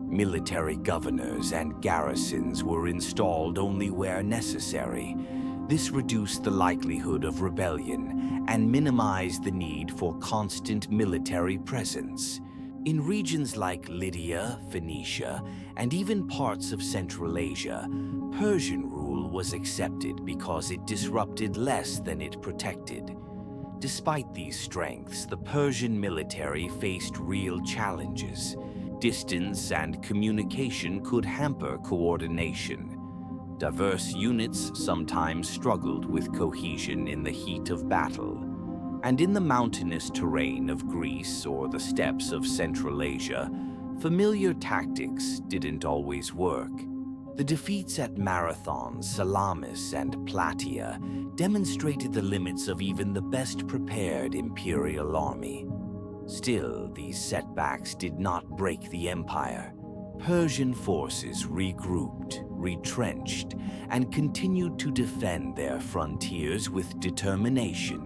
Military governors and garrisons were installed only where necessary. This reduced the likelihood of rebellion and minimized the need for constant military presence. In regions like Lydia, Phoenicia, and even parts of Central Asia, Persian rule was accepted because it disrupted less than it protected. Despite these strengths, the Persian military faced real challenges. Distance and communication could hamper coordination. Diverse units sometimes struggled with cohesion in the heat of battle. And in the mountainous terrain of Greece or the steppes of Central Asia, familiar tactics didn't always work. The defeats at Marathon, Salamis, and Plataea demonstrated the limits of even the best prepared imperial army. Still, these setbacks did not break the empire. Persian forces regrouped, retrenched, and continued to defend their frontiers with determination.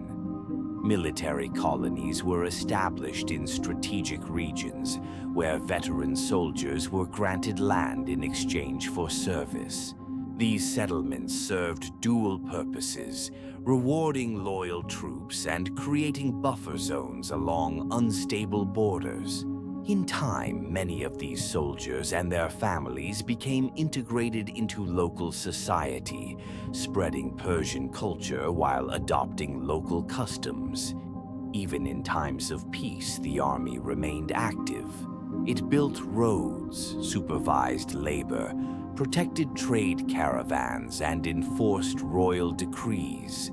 Military colonies were established in strategic regions where veteran soldiers were granted land in exchange for service. These settlements served dual purposes, rewarding loyal troops and creating buffer zones along unstable borders. In time, many of these soldiers and their families became integrated into local society, spreading Persian culture while adopting local customs. Even in times of peace, the army remained active. It built roads, supervised labor, protected trade caravans, and enforced royal decrees.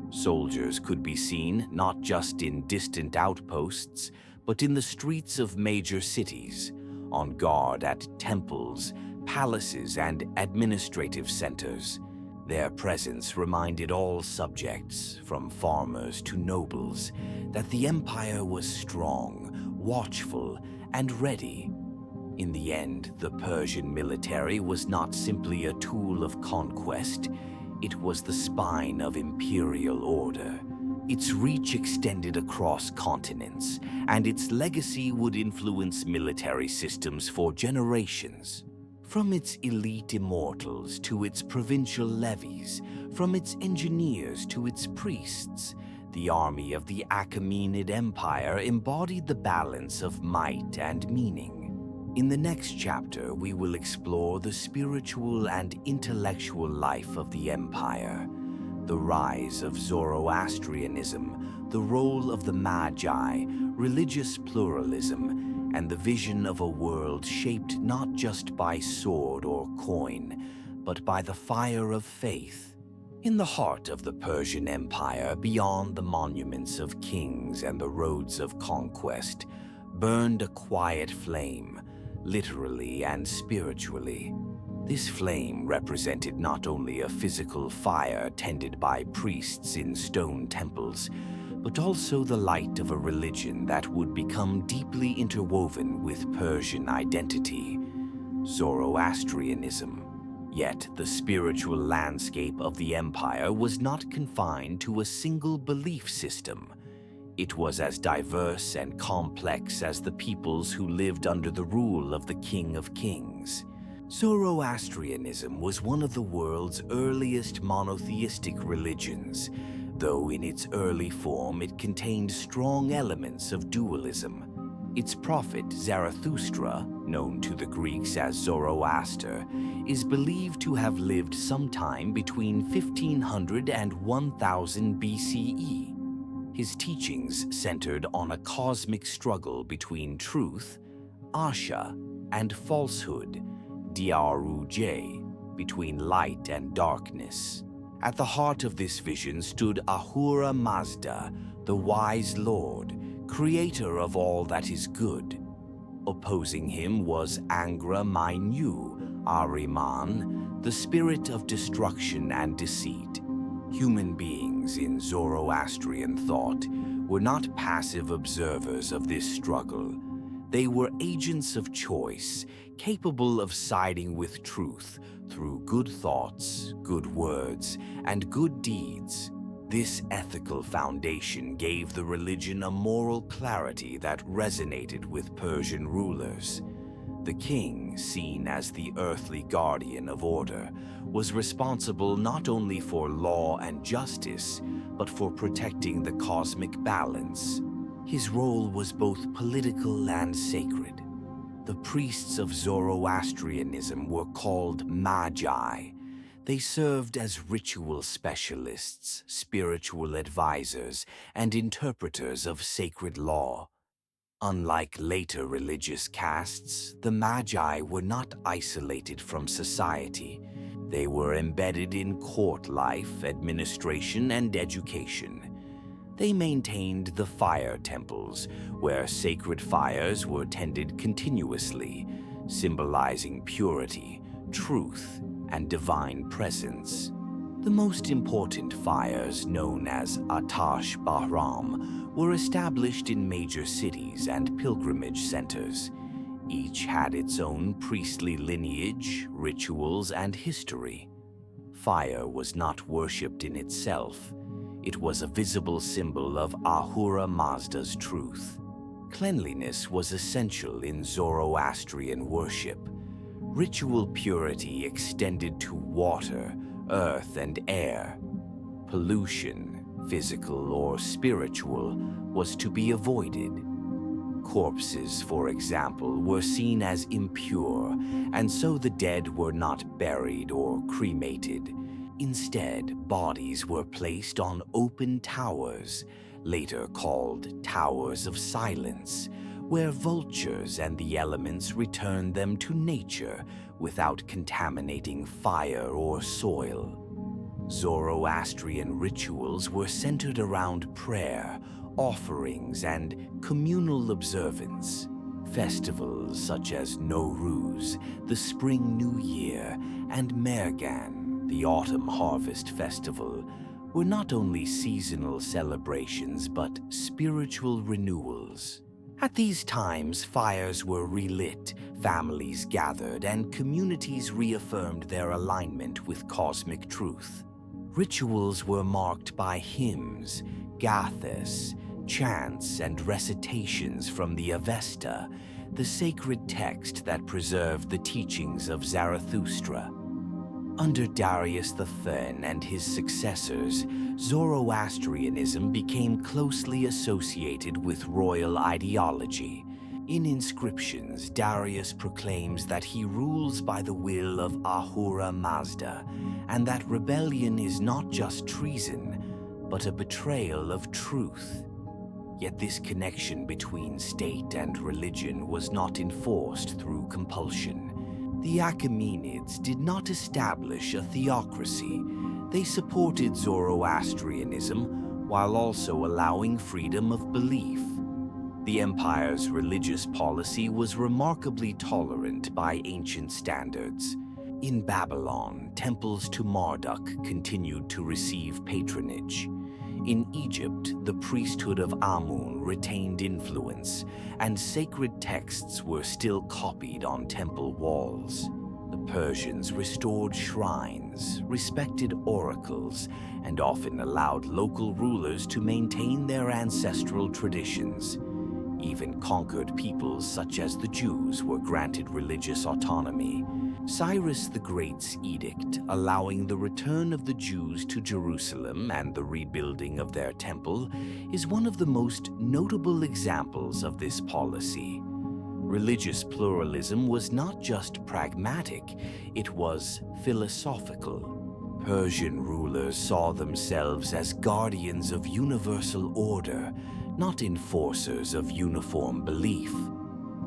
Soldiers could be seen not just in distant outposts, but in the streets of major cities, on guard at temples, palaces, and administrative centers. Their presence reminded all subjects, from farmers to nobles, that the empire was strong, watchful, and ready. In the end, the Persian military was not simply a tool of conquest, it was the spine of imperial order. Its reach extended across continents, and its legacy would influence military systems for generations. From its elite immortals to its provincial levies, from its engineers to its priests, the army of the Achaemenid Empire embodied the balance of might and meaning. In the next chapter, we will explore the spiritual and intellectual life of the empire, the rise of Zoroastrianism, the role of the Magi, religious pluralism, and the vision of a world shaped not just by sword or coin, but by the fire of faith. In the heart of the Persian Empire, beyond the monuments of kings and the roads of conquest, burned a quiet flame, literally and spiritually. This flame represented not only a physical fire tended by priests in stone temples, but also the light of a religion that would become deeply interwoven with Persian identity, Zoroastrianism. Yet the spiritual landscape of the empire was not confined to a single belief system. It was as diverse and complex as the peoples who lived under the rule of the King of Kings. Zoroastrianism was one of the world's earliest monotheistic religions, though in its early form it contained strong elements of dualism. Its prophet, Zarathustra, known to the Greeks as Zoroaster, is believed to have lived sometime between 1500 and 1000 BCE. His teachings centered on a cosmic struggle between truth, Asha, and falsehood, Diaruj, between light and darkness. At the heart of this vision stood Ahura Mazda, the wise lord, creator of all that is good. Opposing him was Angra Mainyu, Ahriman, the spirit of destruction and deceit. Human beings in Zoroastrian thought were not passive observers of this struggle. They were agents of choice, capable of siding with truth through good thoughts, good words, and good deeds. This ethical foundation gave the religion a moral clarity that resonated with Persian rulers. The king, seen as the earthly guardian of order, was responsible not only for law and justice, but for protecting the cosmic balance. His role was both political and sacred. The priests of Zoroastrianism were called Magi. They served as ritual specialists, spiritual advisors, and interpreters of sacred law. Unlike later religious castes, the Magi were not isolated from society. They were embedded in court life, administration, and education. They maintained the fire temples, where sacred fires were tended continuously, symbolizing purity, truth, and divine presence. The most important fires, known as Atash Bahram, were established in major cities and pilgrimage centers. Each had its own priestly lineage, rituals, and history. Fire was not worshipped in itself. It was a visible symbol of Ahura Mazda's truth. Cleanliness was essential in Zoroastrian worship. Ritual purity extended to water, earth, and air. Pollution, physical or spiritual, was to be avoided. Corpses, for example, were seen as impure, and so the dead were not buried or cremated. Instead, bodies were placed on open towers, later called Towers of Silence, where vultures and the elements returned them to nature without contaminating fire or soil. Zoroastrian rituals were centered around prayer, offerings, and communal observance. Festivals such as Nowruz, the Spring New Year, and Mergan, the Autumn Harvest Festival, were not only seasonal celebrations but spiritual renewals. At these times, fires were relit, families gathered, and communities reaffirmed their alignment with cosmic truth. Rituals were marked by hymns, gathas, chants, and recitations from the Avesta, the sacred text that preserved the teachings of Zarathustra. Under Darius III and his successors, Zoroastrianism became closely associated with royal ideology. In inscriptions, Darius proclaims that he rules by the will of Ahura Mazda, and that rebellion is not just treason, but a betrayal of truth. Yet this connection between state and religion was not enforced through compulsion. The Achaemenids did not establish a theocracy. They supported Zoroastrianism while also allowing freedom of belief. The empire's religious policy was remarkably tolerant by ancient standards. In Babylon, temples to Marduk continued to receive patronage. In Egypt, the priesthood of Amun retained influence, and sacred texts were still copied on temple walls. The Persians restored shrines, respected oracles, and often allowed local rulers to maintain their ancestral traditions. Even conquered peoples such as the Jews were granted religious autonomy. Cyrus the Great's edict allowing the return of the Jews to Jerusalem and the rebuilding of their temple is one of the most notable examples of this policy. Religious pluralism was not just pragmatic, it was philosophical. Persian rulers saw themselves as guardians of universal order, not enforcers of uniform belief.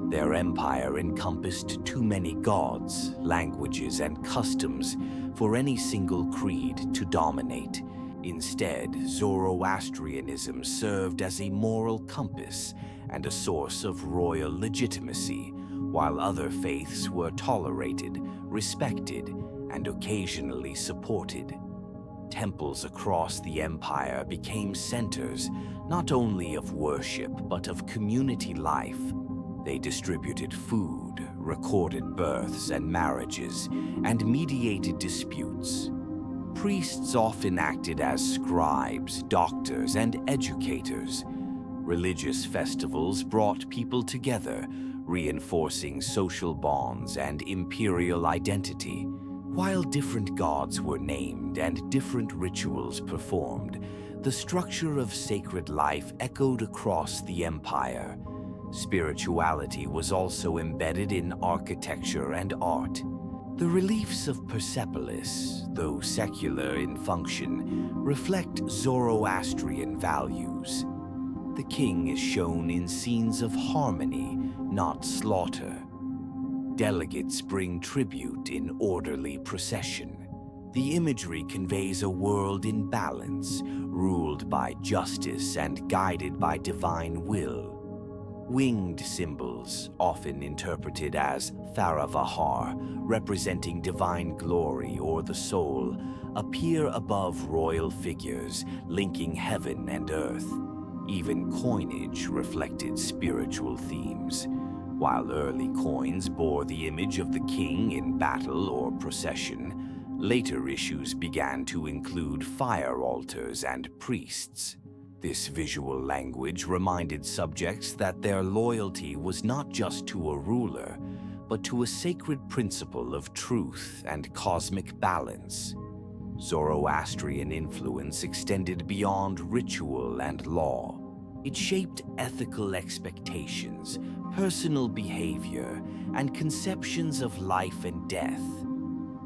Their empire encompassed too many gods, languages, and customs for any single creed to dominate. Instead, Zoroastrianism served as a moral compass and a source of royal legitimacy, while other faiths were tolerated, respected, and occasionally supported. Temples across the empire became centers not only of worship but of community life. They distributed food, recorded births and marriages, and mediated disputes. Priests often acted as scribes, doctors, and educators. Religious festivals brought people together, reinforcing social bonds and imperial identity. While different gods were named and different rituals performed, the structure of sacred life echoed across the empire. Spirituality was also embedded in architecture and art. The reliefs of Persepolis, though secular in function, reflect Zoroastrian values. The king is shown in scenes of harmony, not slaughter. Delegates bring tribute in orderly procession. The imagery conveys a world in balance, ruled by justice and guided by divine will. Winged symbols, often interpreted as Faravahar, representing divine glory or the soul, appear above royal figures, linking heaven and earth. Even coinage reflected spiritual themes. While early coins bore the image of the king in battle or procession, later issues began to include fire altars and priests. This visual language reminded subjects that their loyalty was not just to a ruler, but to a sacred principle of truth and cosmic balance. Zoroastrian influence extended beyond ritual and law. It shaped ethical expectations, personal behavior, and conceptions of life and death.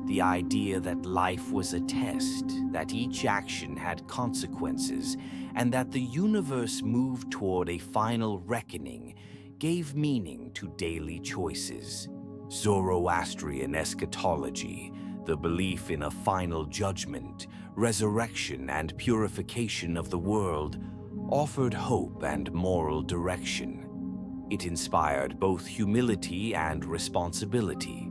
The idea that life was a test, that each action had consequences, and that the universe moved toward a final reckoning gave meaning to daily choices. Zoroastrian eschatology, the belief in a final judgment, resurrection, and purification of the world, offered hope and moral direction. It inspired both humility and responsibility.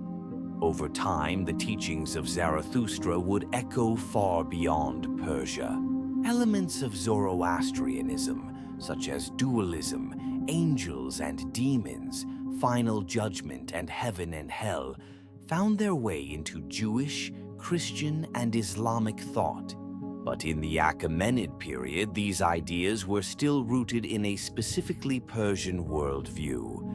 Over time, the teachings of Zarathustra would echo far beyond Persia. Elements of Zoroastrianism, such as dualism, angels and demons, final judgment, and heaven and hell, found their way into Jewish, Christian, and Islamic thought. But in the Achaemenid period, these ideas were still rooted in a specifically Persian worldview,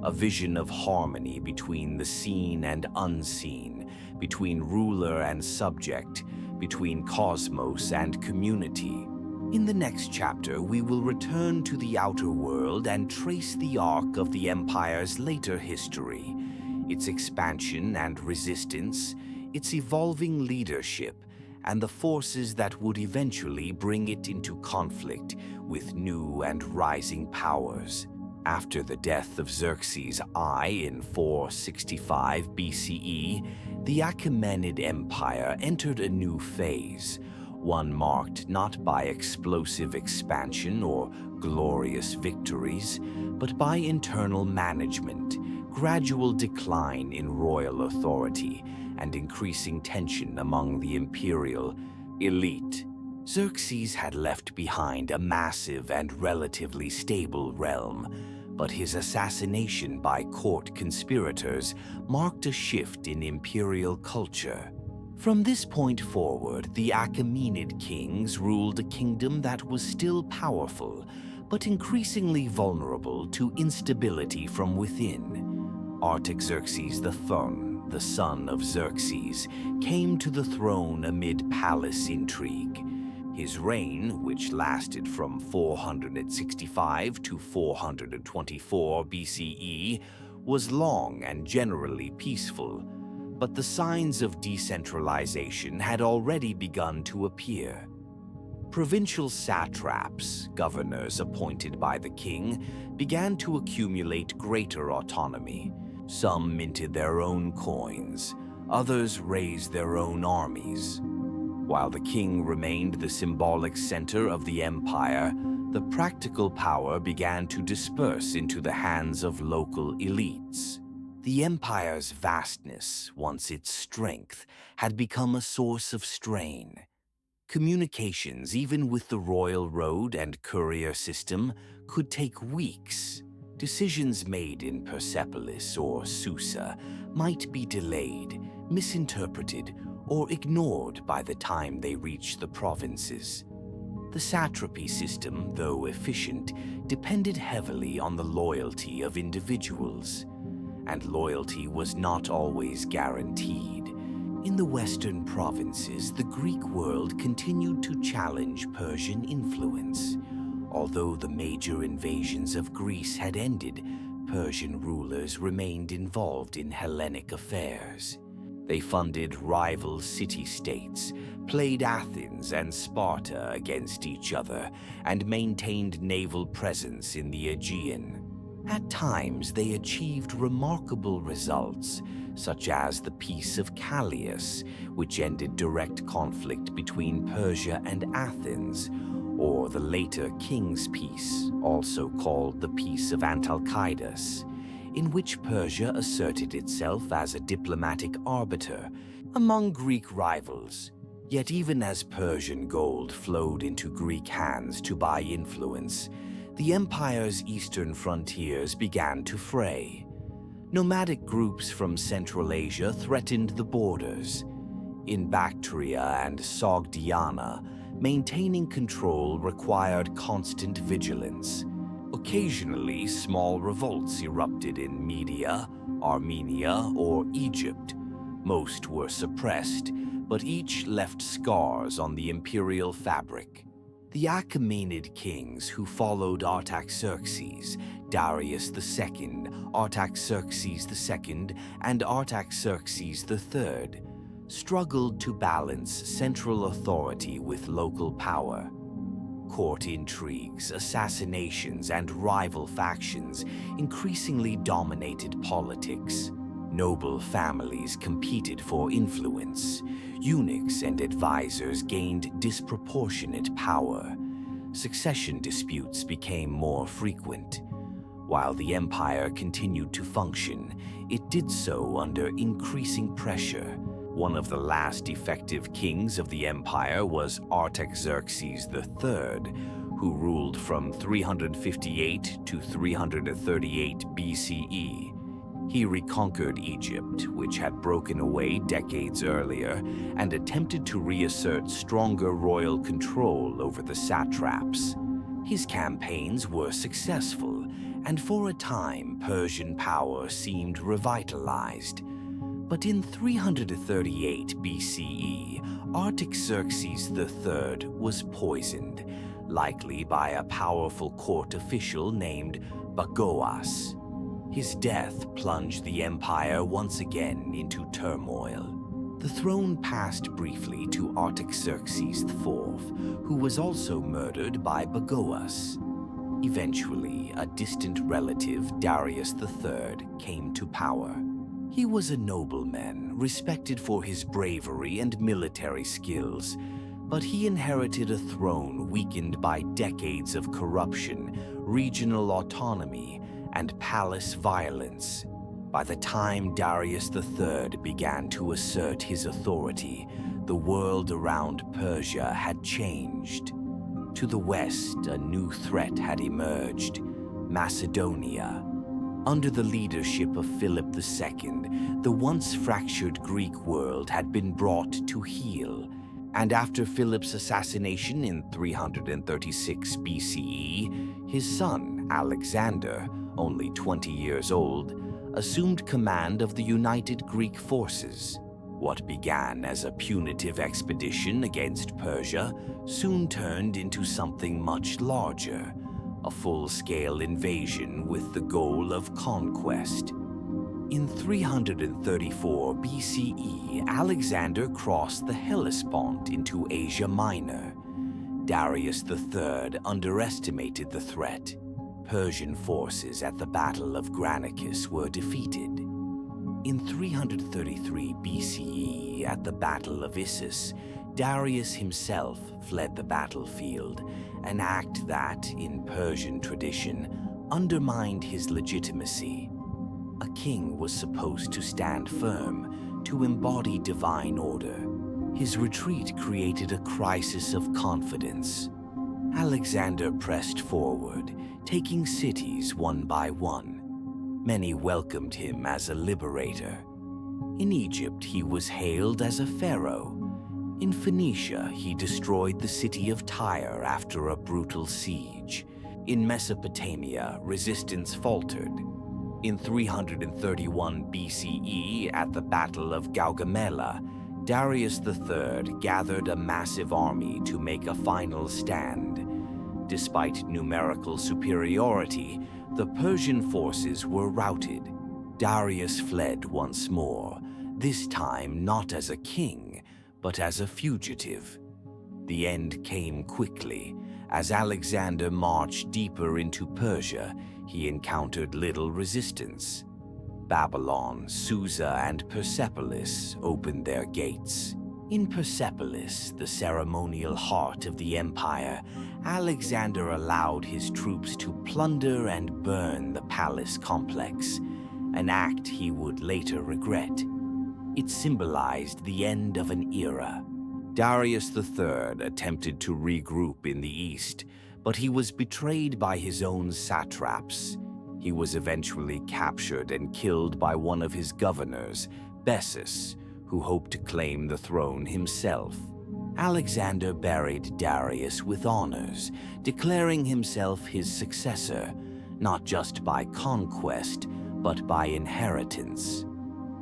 a vision of harmony between the seen and unseen, between ruler and subject, between cosmos and community. In the next chapter, we will return to the outer world and trace the arc of the empire's later history, its expansion and resistance, its evolving leadership, and the forces that would eventually bring it into conflict with new and rising powers. After the death of Xerxes I in 465 BCE, the Achaemenid Empire entered a new phase, one marked not by explosive expansion or glorious victories, but by internal management, gradual decline in royal authority, and increasing tension among the imperial elite. Xerxes had left behind a massive and relatively stable realm, but his assassination by court conspirators marked a shift in imperial culture. From this point forward, the Achaemenid kings ruled a kingdom that was still powerful, but increasingly vulnerable to instability from within. Artaxerxes III, the son of Xerxes, came to the throne amid palace intrigue. His reign, which lasted from 465 to 424 BCE, was long and generally peaceful, but the signs of decentralization had already begun to appear. Provincial satraps, governors appointed by the king, began to accumulate greater autonomy. Some minted their own coins, others raised their own armies. While the king remained the symbolic center of the empire, the practical power began to disperse into the hands of local elites. The empire's vastness, once its strength, had become a source of strain. Communications, even with the royal road and courier system, could take weeks. Decisions made in Persepolis or Susa might be delayed, misinterpreted, or ignored by the time they reached the provinces. The satrapy system, though efficient, depended heavily on the loyalty of individuals, and loyalty was not always guaranteed. In the western provinces, the Greek world continued to challenge Persian influence. Although the major invasions of Greece had ended, Persian rulers remained involved in Hellenic affairs. They funded rival city-states, played Athens and Sparta against each other, and maintained naval presence in the Aegean. At times, they achieved remarkable results, such as the Peace of Callias, which ended direct conflict between Persia and Athens, or the later King's Peace, also called the Peace of Antalcidas, in which Persia asserted itself as a diplomatic arbiter among Greek rivals. Yet even as Persian gold flowed into Greek hands to buy influence, the empire's eastern frontiers began to fray. Nomadic groups from Central Asia threatened the borders. In Bactria and Sogdiana, maintaining control required constant vigilance. Occasionally, small revolts erupted in Media, Armenia, or Egypt. Most were suppressed, but each left scars on the imperial fabric. The Achaemenid kings who followed Artaxerxes, Darius II, Artaxerxes II, and Artaxerxes III, struggled to balance central authority with local power. Court intrigues, assassinations, and rival factions increasingly dominated politics. Noble families competed for influence. Eunuchs and advisors gained disproportionate power. Succession disputes became more frequent. While the empire continued to function, it did so under increasing pressure. One of the last effective kings of the empire was Artaxerxes III, who ruled from 358 to 338 BCE. He reconquered Egypt, which had broken away decades earlier, and attempted to reassert stronger royal control over the satraps. His campaigns were successful, and for a time Persian power seemed revitalized. But in 338 BCE, Artaxerxes III was poisoned, likely by a powerful court official named Bagoas. His death plunged the empire once again into turmoil. The throne passed briefly to Artaxerxes IV, who was also murdered by Bagoas. Eventually, a distant relative, Darius III, came to power. He was a nobleman, respected for his bravery and military skills, but he inherited a throne weakened by decades of corruption, regional autonomy, and palace violence. By the time Darius III began to assert his authority, the world around Persia had changed. To the west, a new threat had emerged: Macedonia. Under the leadership of Philip II, the once fractured Greek world had been brought to heel. And after Philip's assassination in 336 BCE, his son, Alexander, only 20 years old, assumed command of the united Greek forces. What began as a punitive expedition against Persia soon turned into something much larger, a full-scale invasion with the goal of conquest. In 334 BCE, Alexander crossed the Hellespont into Asia Minor. Darius III underestimated the threat. Persian forces at the Battle of Granicus were defeated. In 333 BCE, at the Battle of Issus, Darius himself fled the battlefield, an act that, in Persian tradition, undermined his legitimacy. A king was supposed to stand firm, to embody divine order. His retreat created a crisis of confidence. Alexander pressed forward, taking cities one by one. Many welcomed him as a liberator. In Egypt, he was hailed as a pharaoh. In Phoenicia, he destroyed the city of Tyre after a brutal siege. In Mesopotamia, resistance faltered. In 331 BCE, at the Battle of Gaugamela, Darius III gathered a massive army to make a final stand. Despite numerical superiority, the Persian forces were routed. Darius fled once more, this time not as a king, but as a fugitive. The end came quickly. As Alexander marched deeper into Persia, he encountered little resistance. Babylon, Susa, and Persepolis opened their gates. In Persepolis, the ceremonial heart of the empire, Alexander allowed his troops to plunder and burn the palace complex, an act he would later regret. It symbolized the end of an era. Darius III attempted to regroup in the east, but he was betrayed by his own satraps. He was eventually captured and killed by one of his governors, Bessus, who hoped to claim the throne himself. Alexander buried Darius with honors, declaring himself his successor, not just by conquest, but by inheritance.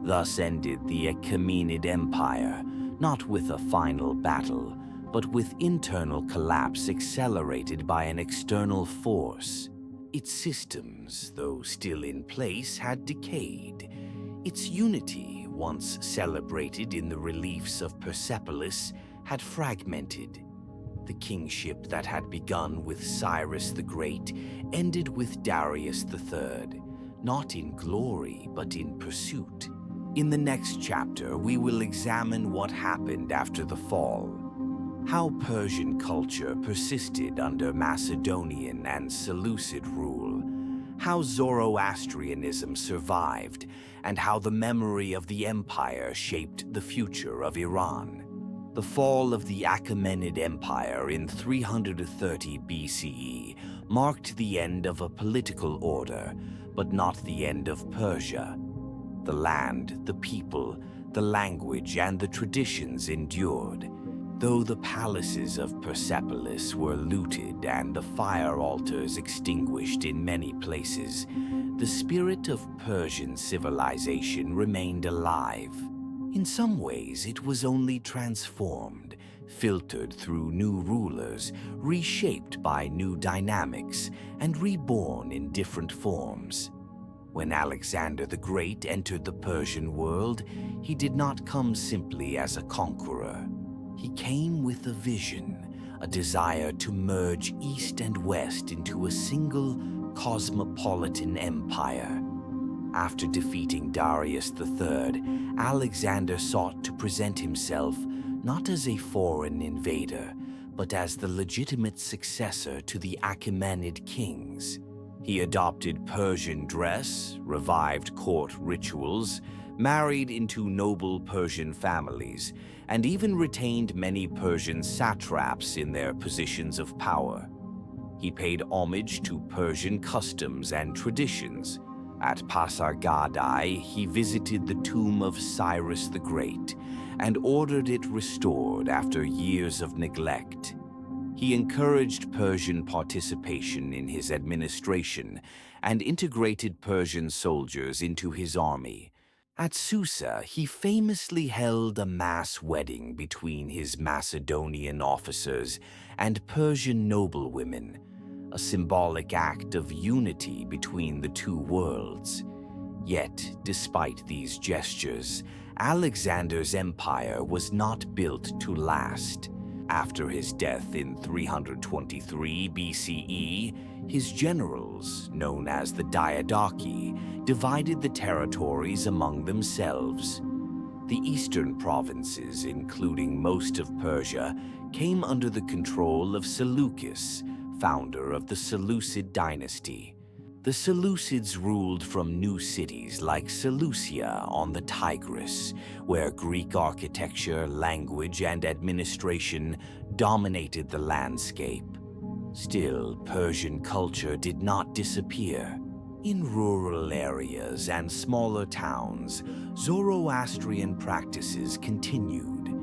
Thus ended the Achaemenid Empire, not with a final battle, but with internal collapse accelerated by an external force. Its systems, though still in place, had decayed. Its unity, once celebrated in the reliefs of Persepolis, had fragmented. The kingship that had begun with Cyrus the Great ended with Darius III, not in glory but in pursuit. In the next chapter, we will examine what happened after the fall, how Persian culture persisted under Macedonian and Seleucid rule, how Zoroastrianism survived, and how the memory of the empire shaped the future of Iran. The fall of the Achaemenid Empire in 330 BCE marked the end of a political order, but not the end of Persia. The land, the people, the language, and the traditions endured. Though the palaces of Persepolis were looted and the fire altars extinguished in many places, the spirit of Persian civilization remained alive. In some ways, it was only transformed, filtered through new rulers, reshaped by new dynamics, and reborn in different forms. When Alexander the Great entered the Persian world, he did not come simply as a conqueror. He came with a vision, a desire to merge East and West into a single cosmopolitan empire. After defeating Darius III, Alexander sought to present himself not as a foreign invader, but as the legitimate successor to the Achaemenid kings. He adopted Persian dress, revived court rituals, married into noble Persian families, and even retained many Persian satraps in their positions of power. He paid homage to Persian customs and traditions. At Pasargadae, he visited the tomb of Cyrus the Great and ordered it restored after years of neglect. He encouraged Persian participation in his administration and integrated Persian soldiers into his army. At Susa, he famously held a mass wedding between his Macedonian officers and Persian noblewomen, a symbolic act of unity between the two worlds. Yet, despite these gestures, Alexander's empire was not built to last. After his death in 323 BCE, his generals, known as the Diadochi, divided the territories among themselves. The eastern provinces, including most of Persia, came under the control of Seleucus, founder of the Seleucid dynasty. The Seleucids ruled from new cities like Seleucia on the Tigris, where Greek architecture, language, and administration dominated the landscape. Still, Persian culture did not disappear. In rural areas and smaller towns, Zoroastrian practices continued.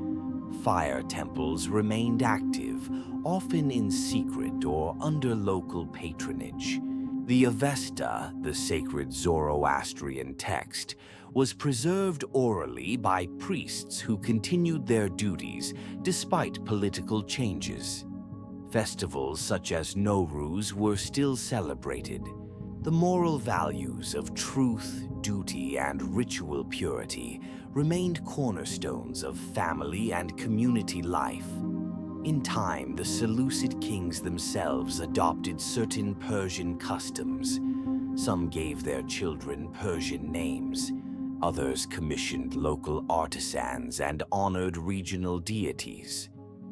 fire temples remained active, often in secret or under local patronage. The Avesta, the sacred Zoroastrian text, was preserved orally by priests who continued their duties despite political changes. Festivals such as Nowruz were still celebrated. The moral values of truth, duty, and ritual purity remained cornerstones of family and community life. In time, the Seleucid kings themselves adopted certain Persian customs. Some gave their children Persian names. Others commissioned local artisans and honored regional deities.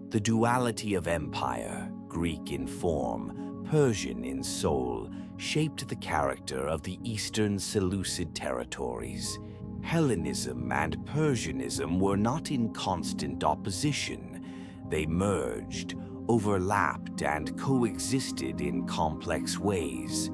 The duality of empire, Greek in form, Persian in soul, shaped the character of the eastern Seleucid territories. Hellenism and Persianism were not in constant opposition. They merged, overlapped, and coexisted in complex ways.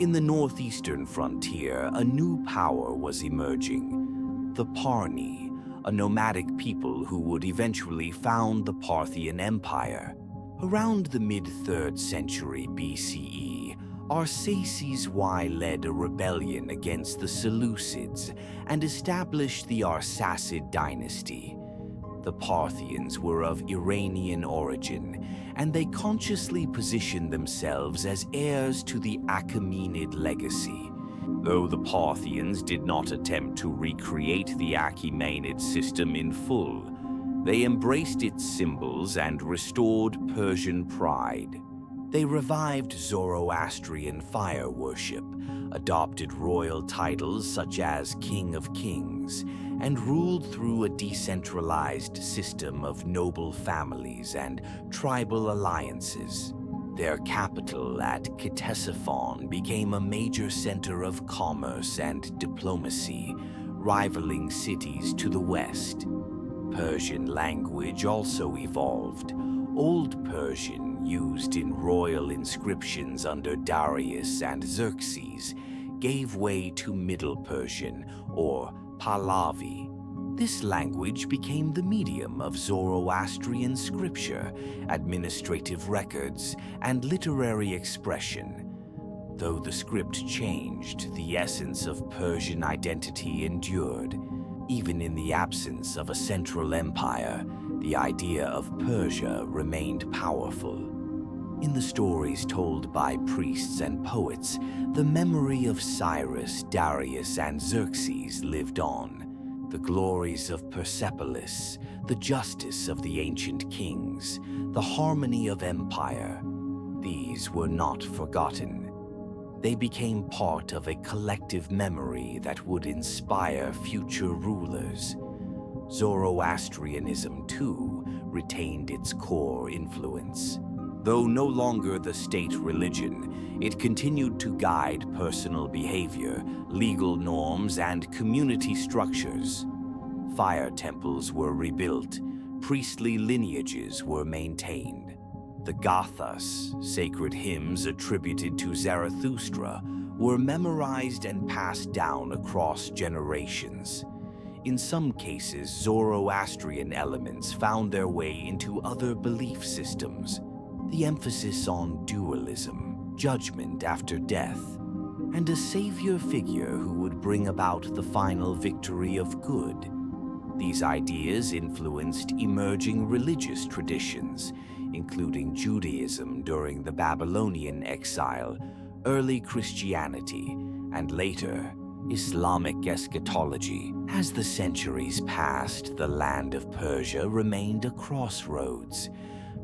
In the northeastern frontier, a new power was emerging: the Parni, a nomadic people who would eventually found the Parthian Empire. Around the mid-3rd century BCE, Arsaces I led a rebellion against the Seleucids and established the Arsacid dynasty. The Parthians were of Iranian origin, and they consciously positioned themselves as heirs to the Achaemenid legacy. Though the Parthians did not attempt to recreate the Achaemenid system in full, they embraced its symbols and restored Persian pride. They revived Zoroastrian fire worship, adopted royal titles such as King of Kings, and ruled through a decentralized system of noble families and tribal alliances. Their capital at Ctesiphon became a major center of commerce and diplomacy, rivaling cities to the west. Persian language also evolved. Old Persian, used in royal inscriptions under Darius and Xerxes, gave way to Middle Persian, or Pahlavi. This language became the medium of Zoroastrian scripture, administrative records, and literary expression. Though the script changed, the essence of Persian identity endured. Even in the absence of a central empire, the idea of Persia remained powerful. In the stories told by priests and poets, the memory of Cyrus, Darius, and Xerxes lived on. The glories of Persepolis, the justice of the ancient kings, the harmony of empire, these were not forgotten. They became part of a collective memory that would inspire future rulers. Zoroastrianism, too, retained its core influence. Though no longer the state religion, it continued to guide personal behavior, legal norms, and community structures. Fire temples were rebuilt, priestly lineages were maintained. The Gathas, sacred hymns attributed to Zarathustra, were memorized and passed down across generations. In some cases, Zoroastrian elements found their way into other belief systems. The emphasis on dualism, judgment after death, and a savior figure who would bring about the final victory of good. These ideas influenced emerging religious traditions, including Judaism during the Babylonian exile, early Christianity, and later, Islamic eschatology. As the centuries passed, the land of Persia remained a crossroads.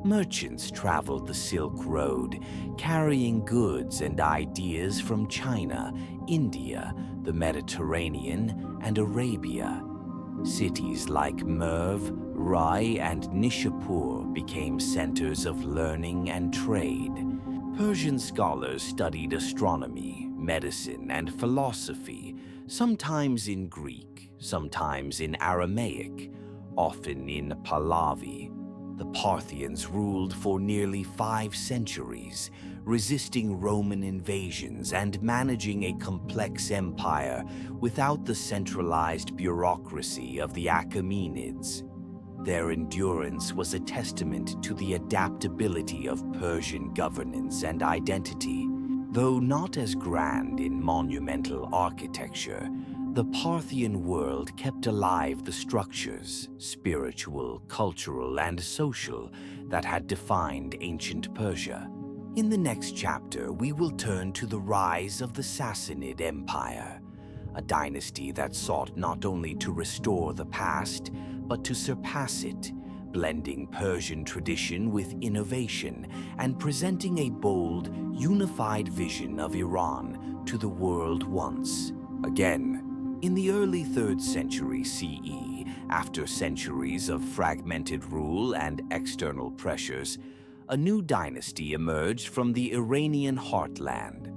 Merchants traveled the Silk Road, carrying goods and ideas from China, India, the Mediterranean, and Arabia. Cities like Merv, Rai, and Nishapur became centers of learning and trade. Persian scholars studied astronomy, medicine, and philosophy, sometimes in Greek, sometimes in Aramaic, often in Pahlavi. The Parthians ruled for nearly 5 centuries, resisting Roman invasions and managing a complex empire without the centralized bureaucracy of the Achaemenids. Their endurance was a testament to the adaptability of Persian governance and identity. Though not as grand in monumental architecture, the Parthian world kept alive the structures, spiritual, cultural, and social, that had defined ancient Persia. In the next chapter, we will turn to the rise of the Sassanid Empire, a dynasty that sought not only to restore the past, but to surpass it, blending Persian tradition with innovation and presenting a bold, unified vision of Iran to the world once again. In the early 3rd century CE, after centuries of fragmented rule and external pressures, a new dynasty emerged from the Iranian heartland,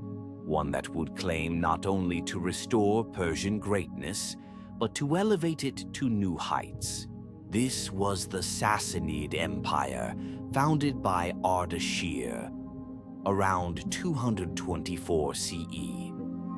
one that would claim not only to restore Persian greatness, but to elevate it to new heights. This was the Sassanid Empire, founded by Ardashir around 224 CE.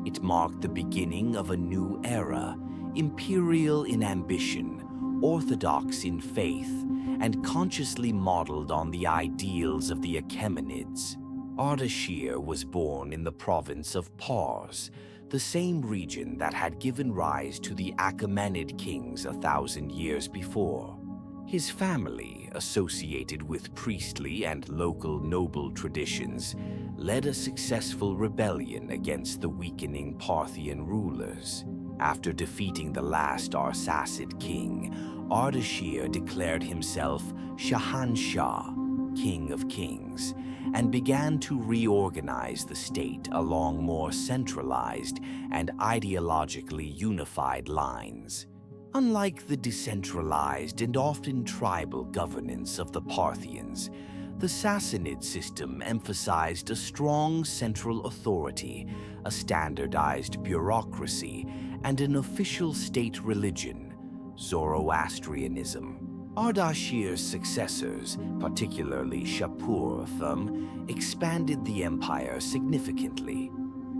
It marked the beginning of a new era, imperial in ambition, orthodox in faith, and consciously modeled on the ideals of the Achaemenids. Ardashir was born in the province of Pars, the same region that had given rise to the Achaemenid kings 1,000 years before. His family, associated with priestly and local noble traditions, led a successful rebellion against the weakening Parthian rulers. After defeating the last Arsacid king, Ardashir declared himself Shahanshah, King of Kings, and began to reorganize the state along more centralized and ideologically unified lines. Unlike the decentralized and often tribal governance of the Parthians, the Sassanid system emphasized a strong central authority, a standardized bureaucracy, and an official state religion, Zoroastrianism. Ardashir's successors, particularly Shapur expanded the empire significantly.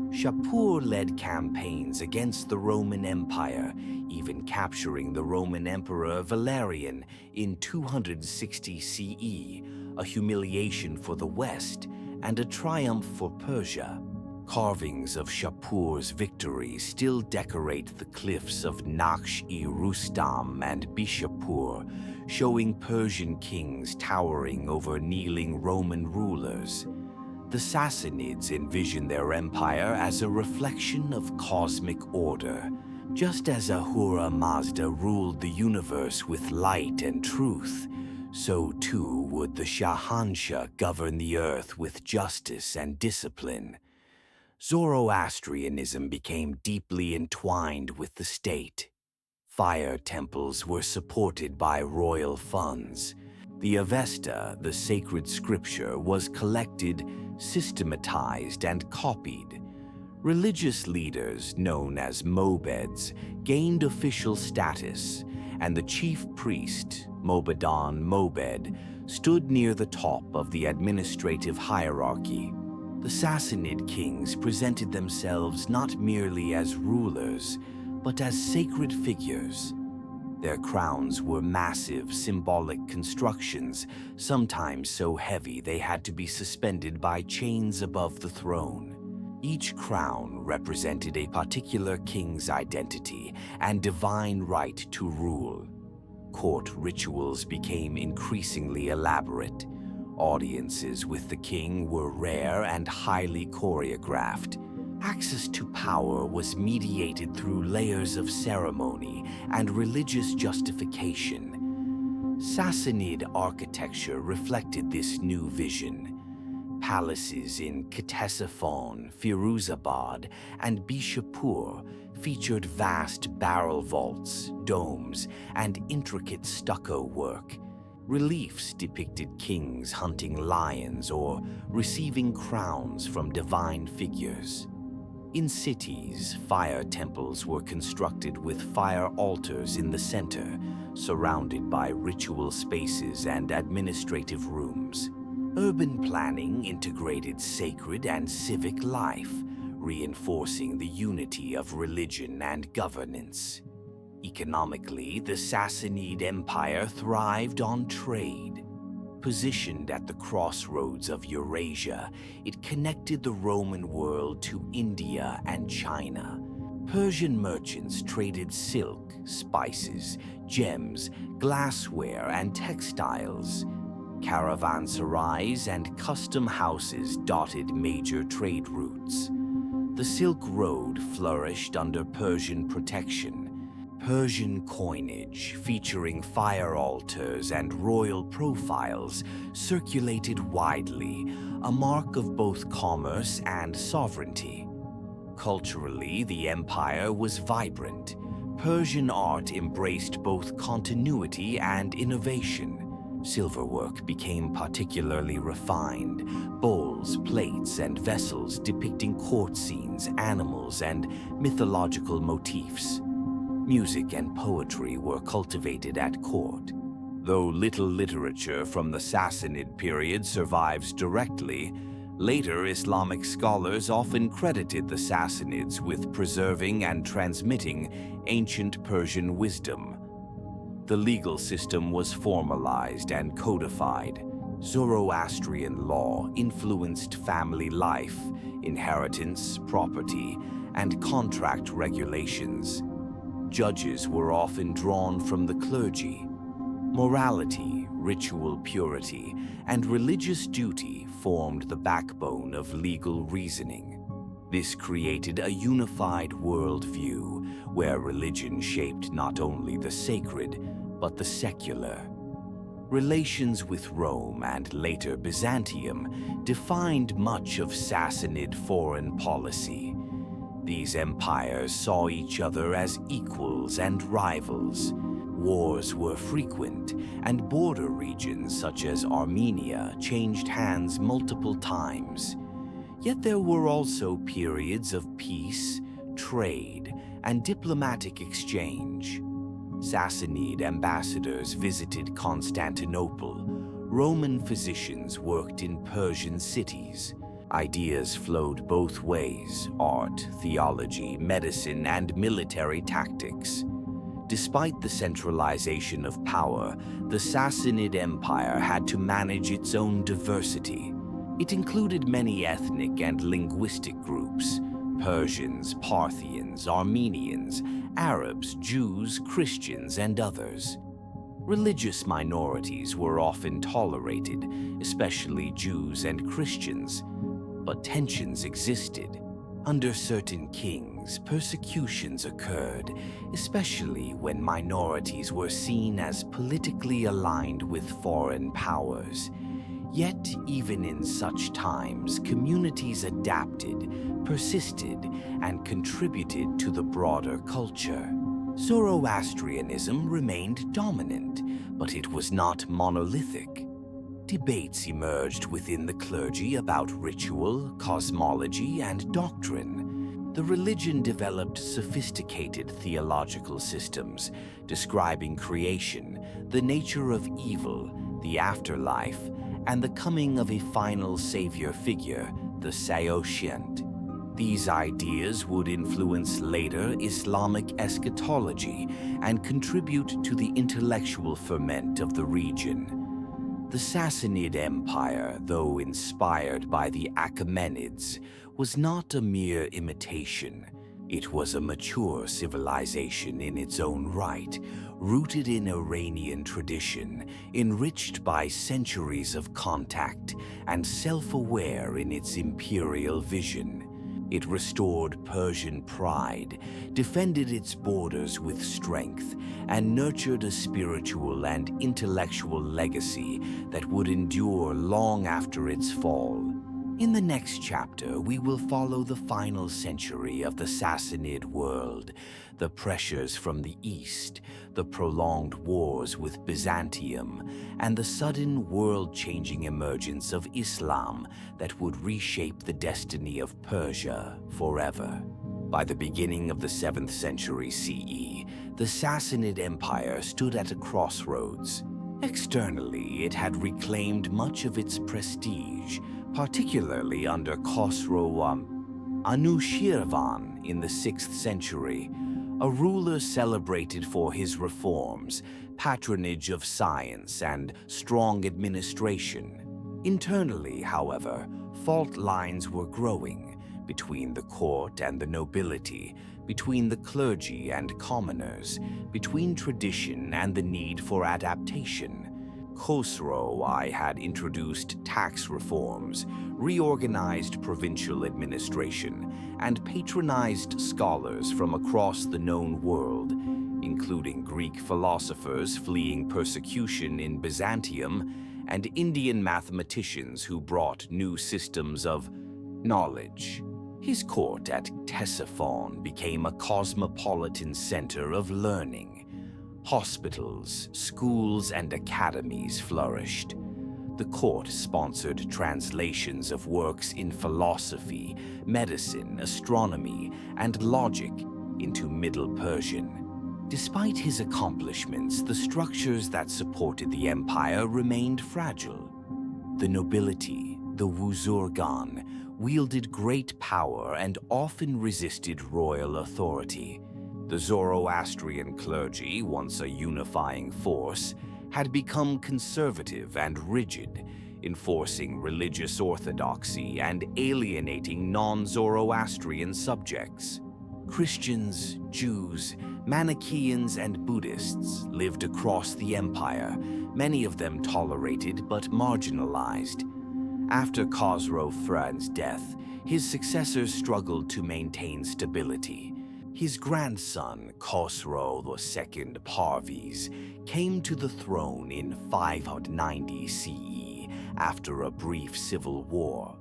Shapur led campaigns against the Roman Empire, even capturing the Roman Emperor Valerian in 260 CE, a humiliation for the West and a triumph for Persia. Carvings of Shapur's victory still decorate the cliffs of Naksh-i-Rustam and Bishapur, showing Persian kings towering over kneeling Roman rulers. The Sassanids envisioned their empire as a reflection of cosmic order. Just as Ahura Mazda ruled the universe with light and truth, so too would the Shahanshah govern the earth with justice and discipline. Zoroastrianism became deeply entwined with the state. Fire temples were supported by royal funds. The Avesta, the sacred scripture, was collected, systematized, and copied. Religious leaders, known as mobeds, gained official status, and the chief priest, Mobedan Mobed, stood near the top of the administrative hierarchy. The Sassanid kings presented themselves not merely as rulers, but as sacred figures. Their crowns were massive, symbolic constructions, sometimes so heavy they had to be suspended by chains above the throne. Each crown represented a particular king's identity and divine right to rule. Court rituals became increasingly elaborate. Audiences with the king were rare and highly choreographed. Access to power was mediated through layers of ceremony and religious justification. Sassanid architecture reflected this new vision. Palaces in Ctesiphon, Firuzabad, and Bishapur featured vast barrel vaults, domes, and intricate stucco work. Reliefs depicted kings hunting lions or receiving crowns from divine figures. In cities, fire temples were constructed with fire altars in the center, surrounded by ritual spaces and administrative rooms. Urban planning integrated sacred and civic life, reinforcing the unity of religion and governance. Economically, the Sassanid Empire thrived on trade. Positioned at the crossroads of Eurasia, it connected the Roman world to India and China. Persian merchants traded silk, spices, gems, glassware, and textiles. Caravanserais and custom houses dotted major trade routes. The Silk Road flourished under Persian protection. Persian coinage, featuring fire altars and royal profiles, circulated widely, a mark of both commerce and sovereignty. Culturally, the empire was vibrant. Persian art embraced both continuity and innovation. Silverwork became particularly refined. Bowls, plates, and vessels depicting court scenes, animals, and mythological motifs. Music and poetry were cultivated at court. Though little literature from the Sassanid period survives directly, later Islamic scholars often credited the Sassanids with preserving and transmitting ancient Persian wisdom. The legal system was formalized and codified. Zoroastrian law influenced family life, inheritance, property, and contract regulations. Judges were often drawn from the clergy. Morality, ritual purity, and religious duty formed the backbone of legal reasoning. This created a unified worldview where religion shaped not only the sacred, but the secular. Relations with Rome and later Byzantium defined much of Sassanid foreign policy. These empires saw each other as equals and rivals. Wars were frequent, and border regions such as Armenia changed hands multiple times. Yet there were also periods of peace, trade, and diplomatic exchange. Sassanid ambassadors visited Constantinople. Roman physicians worked in Persian cities. Ideas flowed both ways: art, theology, medicine, and military tactics. Despite the centralization of power, the Sassanid Empire had to manage its own diversity. It included many ethnic and linguistic groups: Persians, Parthians, Armenians, Arabs, Jews, Christians, and others. Religious minorities were often tolerated, especially Jews and Christians, but tensions existed. Under certain kings, persecutions occurred, especially when minorities were seen as politically aligned with foreign powers. Yet, even in such times, communities adapted, persisted, and contributed to the broader culture. Zoroastrianism remained dominant, but it was not monolithic. Debates emerged within the clergy about ritual, cosmology, and doctrine. The religion developed sophisticated theological systems describing creation, the nature of evil, the afterlife, and the coming of a final savior figure, the Zoroastrian. These ideas would influence later Islamic eschatology and contribute to the intellectual ferment of the region. The Sassanid Empire, though inspired by the Achaemenids, was not a mere imitation. It was a mature civilization in its own right, rooted in Iranian tradition, enriched by centuries of contact, and self-aware in its imperial vision. It restored Persian pride, defended its borders with strength, and nurtured a spiritual and intellectual legacy that would endure long after its fall. In the next chapter, we will follow the final century of the Sassanid world, the pressures from the east, the prolonged wars with Byzantium, and the sudden world-changing emergence of Islam that would reshape the destiny of Persia forever. By the beginning of the 7th century CE, the Sassanid Empire stood at a crossroads. Externally, it had reclaimed much of its prestige, particularly under Khosrow Anushirvan in the 6th century. a ruler celebrated for his reforms, patronage of science, and strong administration. Internally, however, fault lines were growing between the court and the nobility, between the clergy and commoners, between tradition and the need for adaptation. Khosrow I had introduced tax reforms, reorganized provincial administration, and patronized scholars from across the known world, including Greek philosophers fleeing persecution in Byzantium and Indian mathematicians who brought new systems of knowledge. His court at Ctesiphon became a cosmopolitan center of learning. Hospitals, schools, and academies flourished. The court sponsored translations of works in philosophy, medicine, astronomy, and logic into Middle Persian. Despite his accomplishments, the structures that supported the empire remained fragile. The nobility, the Wuzurgan, wielded great power and often resisted royal authority. The Zoroastrian clergy, once a unifying force, had become conservative and rigid, enforcing religious orthodoxy and alienating non-Zoroastrian subjects. Christians, Jews, Manichaeans, and Buddhists lived across the empire, many of them tolerated but marginalized. After Khosrow Phran's death, his successors struggled to maintain stability. His grandson, Khosrow II Parviz, came to the throne in 590 CE after a brief civil war.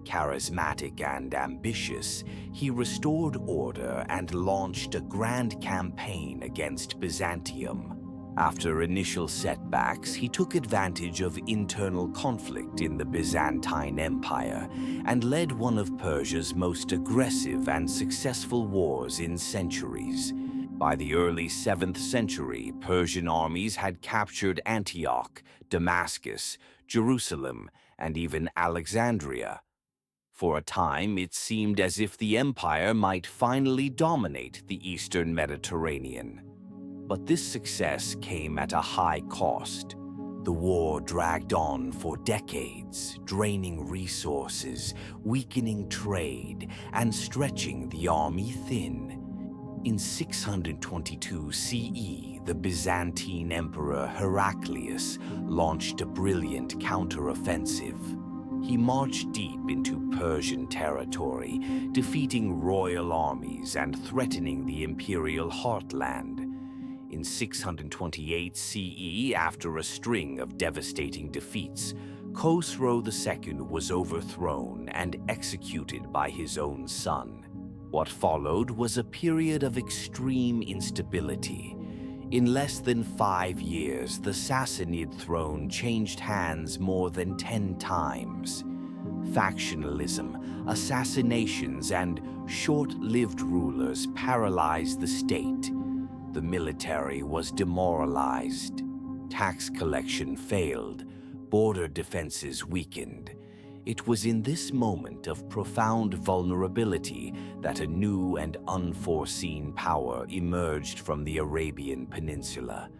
Charismatic and ambitious, he restored order and launched a grand campaign against Byzantium. After initial setbacks, he took advantage of internal conflict in the Byzantine Empire and led one of Persia's most aggressive and successful wars in centuries. By the early 7th century, Persian armies had captured Antioch, Damascus, Jerusalem, and even Alexandria. For a time, it seemed as if the empire might finally dominate the Eastern Mediterranean. But this success came at a high cost. The war dragged on for decades, draining resources, weakening trade, and stretching the army thin. In 622 CE, the Byzantine Emperor Heraclius launched a brilliant counteroffensive. He marched deep into Persian territory, defeating royal armies and threatening the imperial heartland. In 628 CE, after a string of devastating defeats, Khosrow II was overthrown and executed by his own son. What followed was a period of extreme instability. In less than 5 years, the Sassanid throne changed hands more than 10 times. Factionalism, assassinations, and short-lived rulers paralyzed the state. The military was demoralized. Tax collection failed. Border defenses weakened. It was in this moment of profound vulnerability that a new and unforeseen power emerged from the Arabian Peninsula: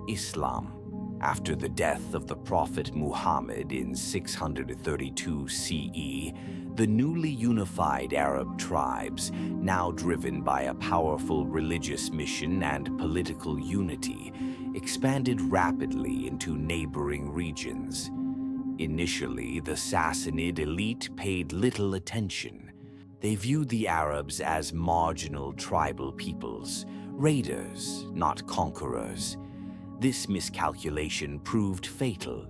Islam. After the death of the Prophet Muhammad in 632 CE, the newly unified Arab tribes, now driven by a powerful religious mission and political unity, expanded rapidly into neighboring regions. Initially, the Sassanid elite paid little attention. They viewed the Arabs as marginal tribal peoples, raiders, not conquerors. This miscalculation proved fatal.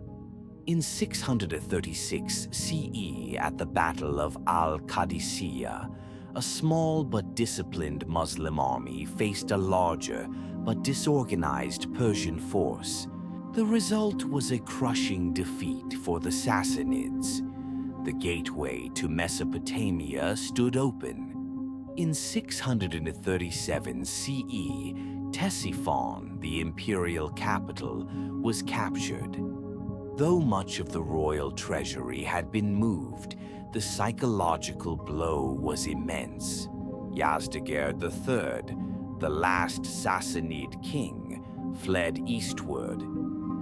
In 636 CE, at the Battle of Al-Qadisiyah, a small but disciplined Muslim army faced a larger but disorganized Persian force. The result was a crushing defeat for the Sassanids. The gateway to Mesopotamia stood open. In 637 CE, Ctesiphon, the imperial capital, was captured. Though much of the royal treasury had been moved, the psychological blow was immense. Yazdegerd III, the last Sassanid king, fled eastward.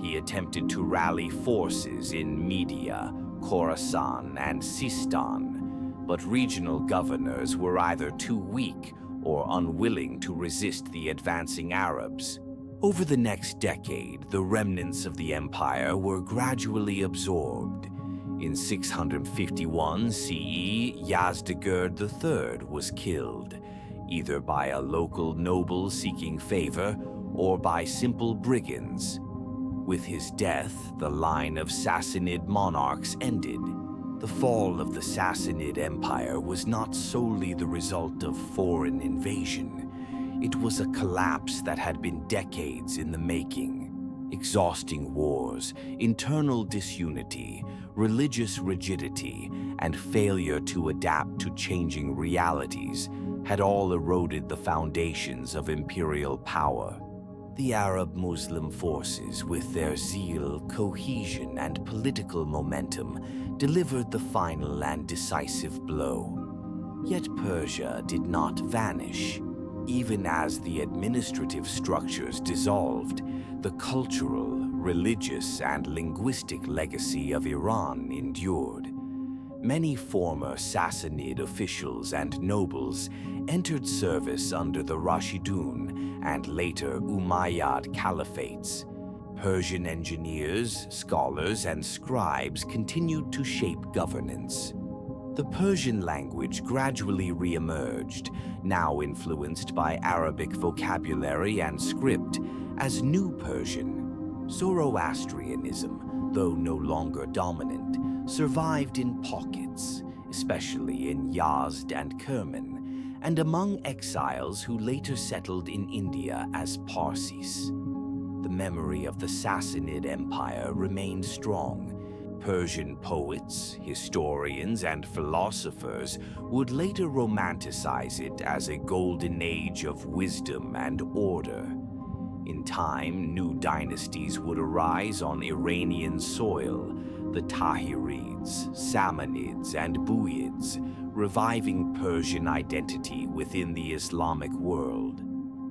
He attempted to rally forces in Media, Khorasan, and Sistan, but regional governors were either too weak or unwilling to resist the advancing Arabs. Over the next decade, the remnants of the empire were gradually absorbed. In 651 CE, Yazdegerd III was killed, either by a local noble seeking favor or by simple brigands. With his death, the line of Sassanid monarchs ended. The fall of the Sassanid Empire was not solely the result of foreign invasion. It was a collapse that had been decades in the making. Exhausting wars, internal disunity, religious rigidity, and failure to adapt to changing realities had all eroded the foundations of imperial power. The Arab-Muslim forces, with their zeal, cohesion, and political momentum, delivered the final and decisive blow. Yet Persia did not vanish. Even as the administrative structures dissolved, the cultural, religious, and linguistic legacy of Iran endured. Many former Sassanid officials and nobles entered service under the Rashidun and later Umayyad caliphates. Persian engineers, scholars, and scribes continued to shape governance. The Persian language gradually re-emerged, now influenced by Arabic vocabulary and script, as New Persian. Zoroastrianism, though no longer dominant, survived in pockets, especially in Yazd and Kerman, and among exiles who later settled in India as Parsis. The memory of the Sassanid Empire remained strong. Persian poets, historians, and philosophers would later romanticize it as a golden age of wisdom and order. In time, new dynasties would arise on Iranian soil, the Tahirids, Samanids, and Buyids, reviving Persian identity within the Islamic world.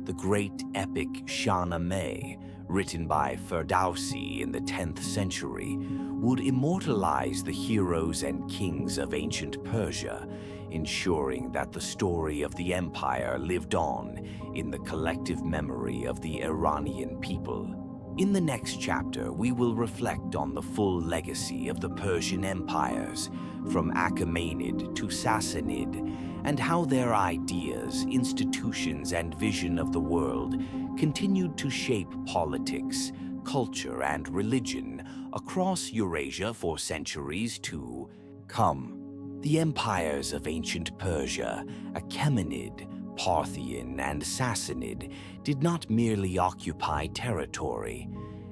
The great epic Shahnameh, written by Ferdowsi in the 10th century, would immortalize the heroes and kings of ancient Persia, ensuring that the story of the empire lived on in the collective memory of the Iranian people. In the next chapter, we will reflect on the full legacy of the Persian empires, from Achaemenid to Sassanid, and how their ideas, institutions, and vision of the world continued to shape politics, culture, and religion across Eurasia for centuries to come. The empires of ancient Persia, Achaemenid, Parthian, and Sassanid, did not merely occupy territory.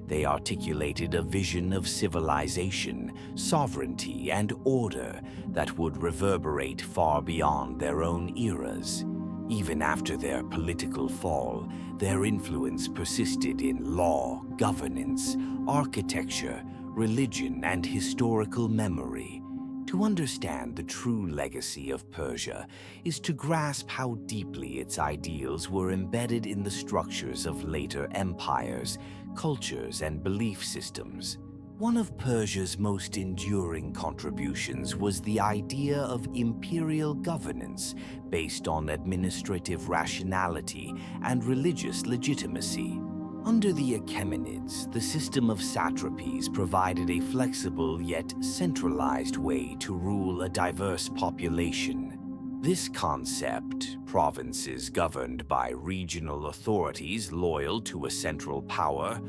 They articulated a vision of civilization, sovereignty, and order that would reverberate far beyond their own eras. Even after their political fall, their influence persisted in law, governance, architecture, religion, and historical memory. To understand the true legacy of Persia is to grasp how deeply its ideals were embedded in the structures of later empires, cultures, and belief systems. One of Persia's most enduring contributions was the idea of imperial governance based on administrative rationality and religious legitimacy. Under the Achaemenids, the system of satrapies provided a flexible yet centralized way to rule a diverse population. This concept, provinces governed by regional authorities loyal to a central power,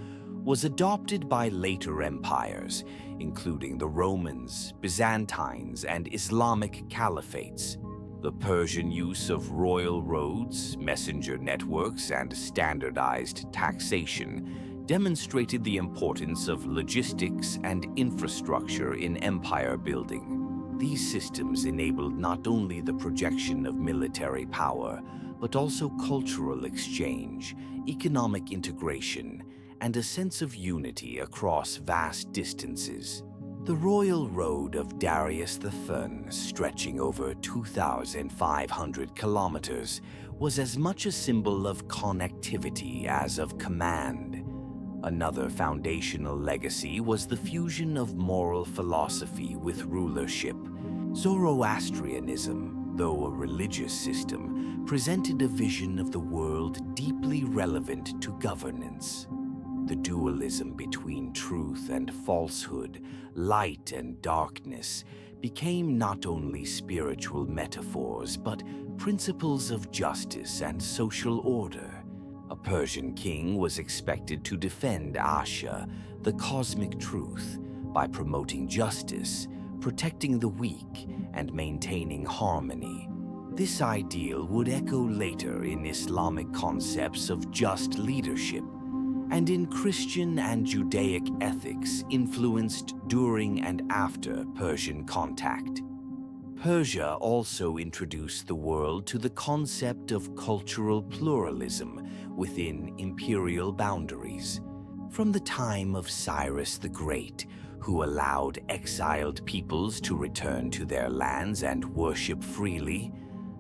was adopted by later empires, including the Romans, Byzantines, and Islamic caliphates. The Persian use of royal roads, messenger networks, and standardized taxation demonstrated the importance of logistics and infrastructure in empire building. These systems enabled not only the projection of military power, but also cultural exchange, economic integration, and a sense of unity across vast distances. The royal road of Darius I, stretching over 2,500 kilometers, was as much a symbol of connectivity as of command. Another foundational legacy was the fusion of moral philosophy with rulership. Zoroastrianism, though a religious system, presented a vision of the world deeply relevant to governance. The dualism between truth and falsehood, light and darkness, became not only spiritual metaphors but principles of justice and social order. A Persian king was expected to defend Asha, the cosmic truth, by promoting justice, protecting the weak, and maintaining harmony. This ideal would echo later in Islamic concepts of just leadership, and in Christian and Judaic ethics influenced during and after Persian contact. Persia also introduced the world to the concept of cultural pluralism within imperial boundaries. From the time of Cyrus the Great, who allowed exiled peoples to return to their lands and worship freely,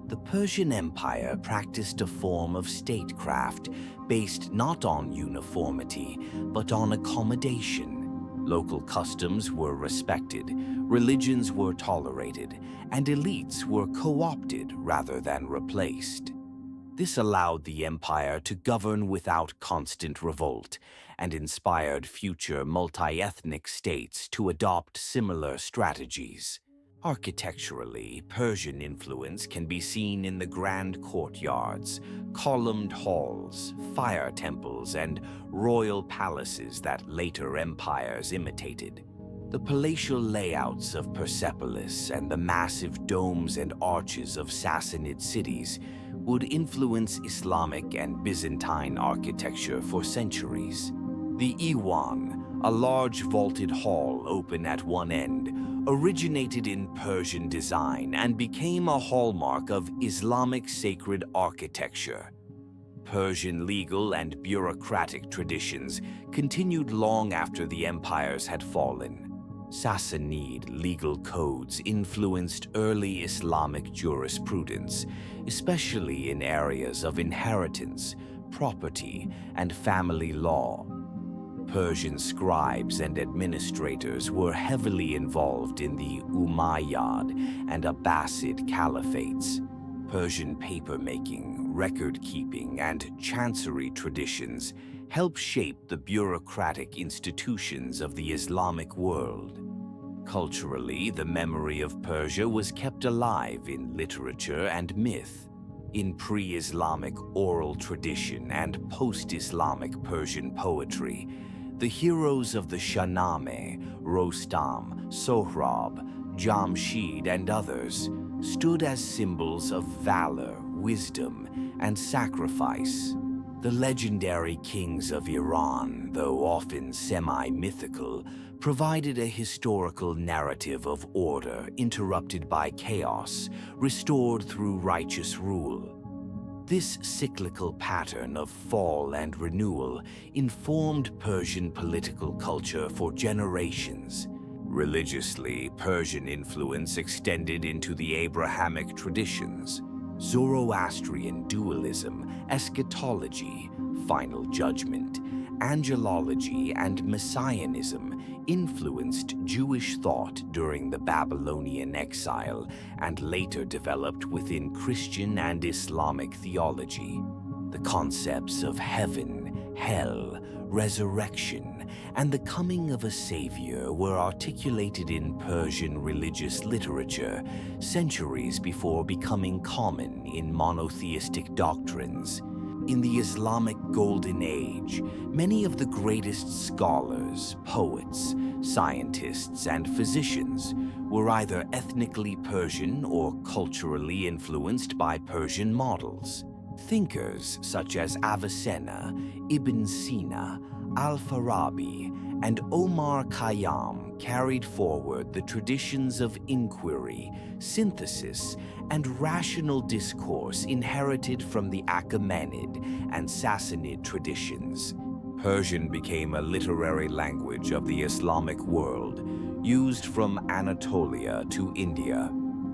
the Persian Empire practiced a form of statecraft based not on uniformity, but on accommodation. Local customs were respected, religions were tolerated, and elites were co-opted rather than replaced. This allowed the empire to govern without constant revolt, and inspired future multi-ethnic states to adopt similar strategies. Architecturally, Persian influence can be seen in the grand courtyards, columned halls, fire temples, and royal palaces that later empires imitated. The palatial layouts of Persepolis and the massive domes and arches of Sassanid cities would influence Islamic and Byzantine architecture for centuries. The Iwan, a large vaulted hall open at one end, originated in Persian design and became a hallmark of Islamic sacred architecture. Persian legal and bureaucratic traditions continued long after the empires had fallen. Sassanid legal codes influenced early Islamic jurisprudence, especially in areas of inheritance, property, and family law. Persian scribes and administrators were heavily involved in the Umayyad and Abbasid caliphates. Persian papermaking, record-keeping, and chancery traditions helped shape the bureaucratic institutions of the Islamic world. Culturally, the memory of Persia was kept alive in literature and myth. In pre-Islamic oral tradition and post-Islamic Persian poetry, the heroes of the Shahnameh, Rostam, Sohrab, Jamshid, and others stood as symbols of valor, wisdom, and sacrifice. The legendary kings of Iran, though often semi-mythical, provided a historical narrative of order interrupted by chaos, restored through righteous rule. This cyclical pattern of fall and renewal informed Persian political culture for generations. Religiously, Persian influence extended into the Abrahamic traditions. Zoroastrian dualism, eschatology, final judgment, angelology, and messianism influenced Jewish thought during the Babylonian exile and later developed within Christian and Islamic theology. The concepts of heaven, hell, resurrection, and the coming of a savior were articulated in Persian religious literature centuries before becoming common in monotheistic doctrines. In the Islamic Golden Age, many of the greatest scholars, poets, scientists, and physicians were either ethnically Persian or culturally influenced by Persian models. Thinkers such as Avicenna, Ibn Sina, Al-Farabi, and Omar Khayyam carried forward the traditions of inquiry, synthesis, and rational discourse inherited from the Achaemenid and Sassanid traditions. Persian became a literary language of the Islamic world, used from Anatolia to India.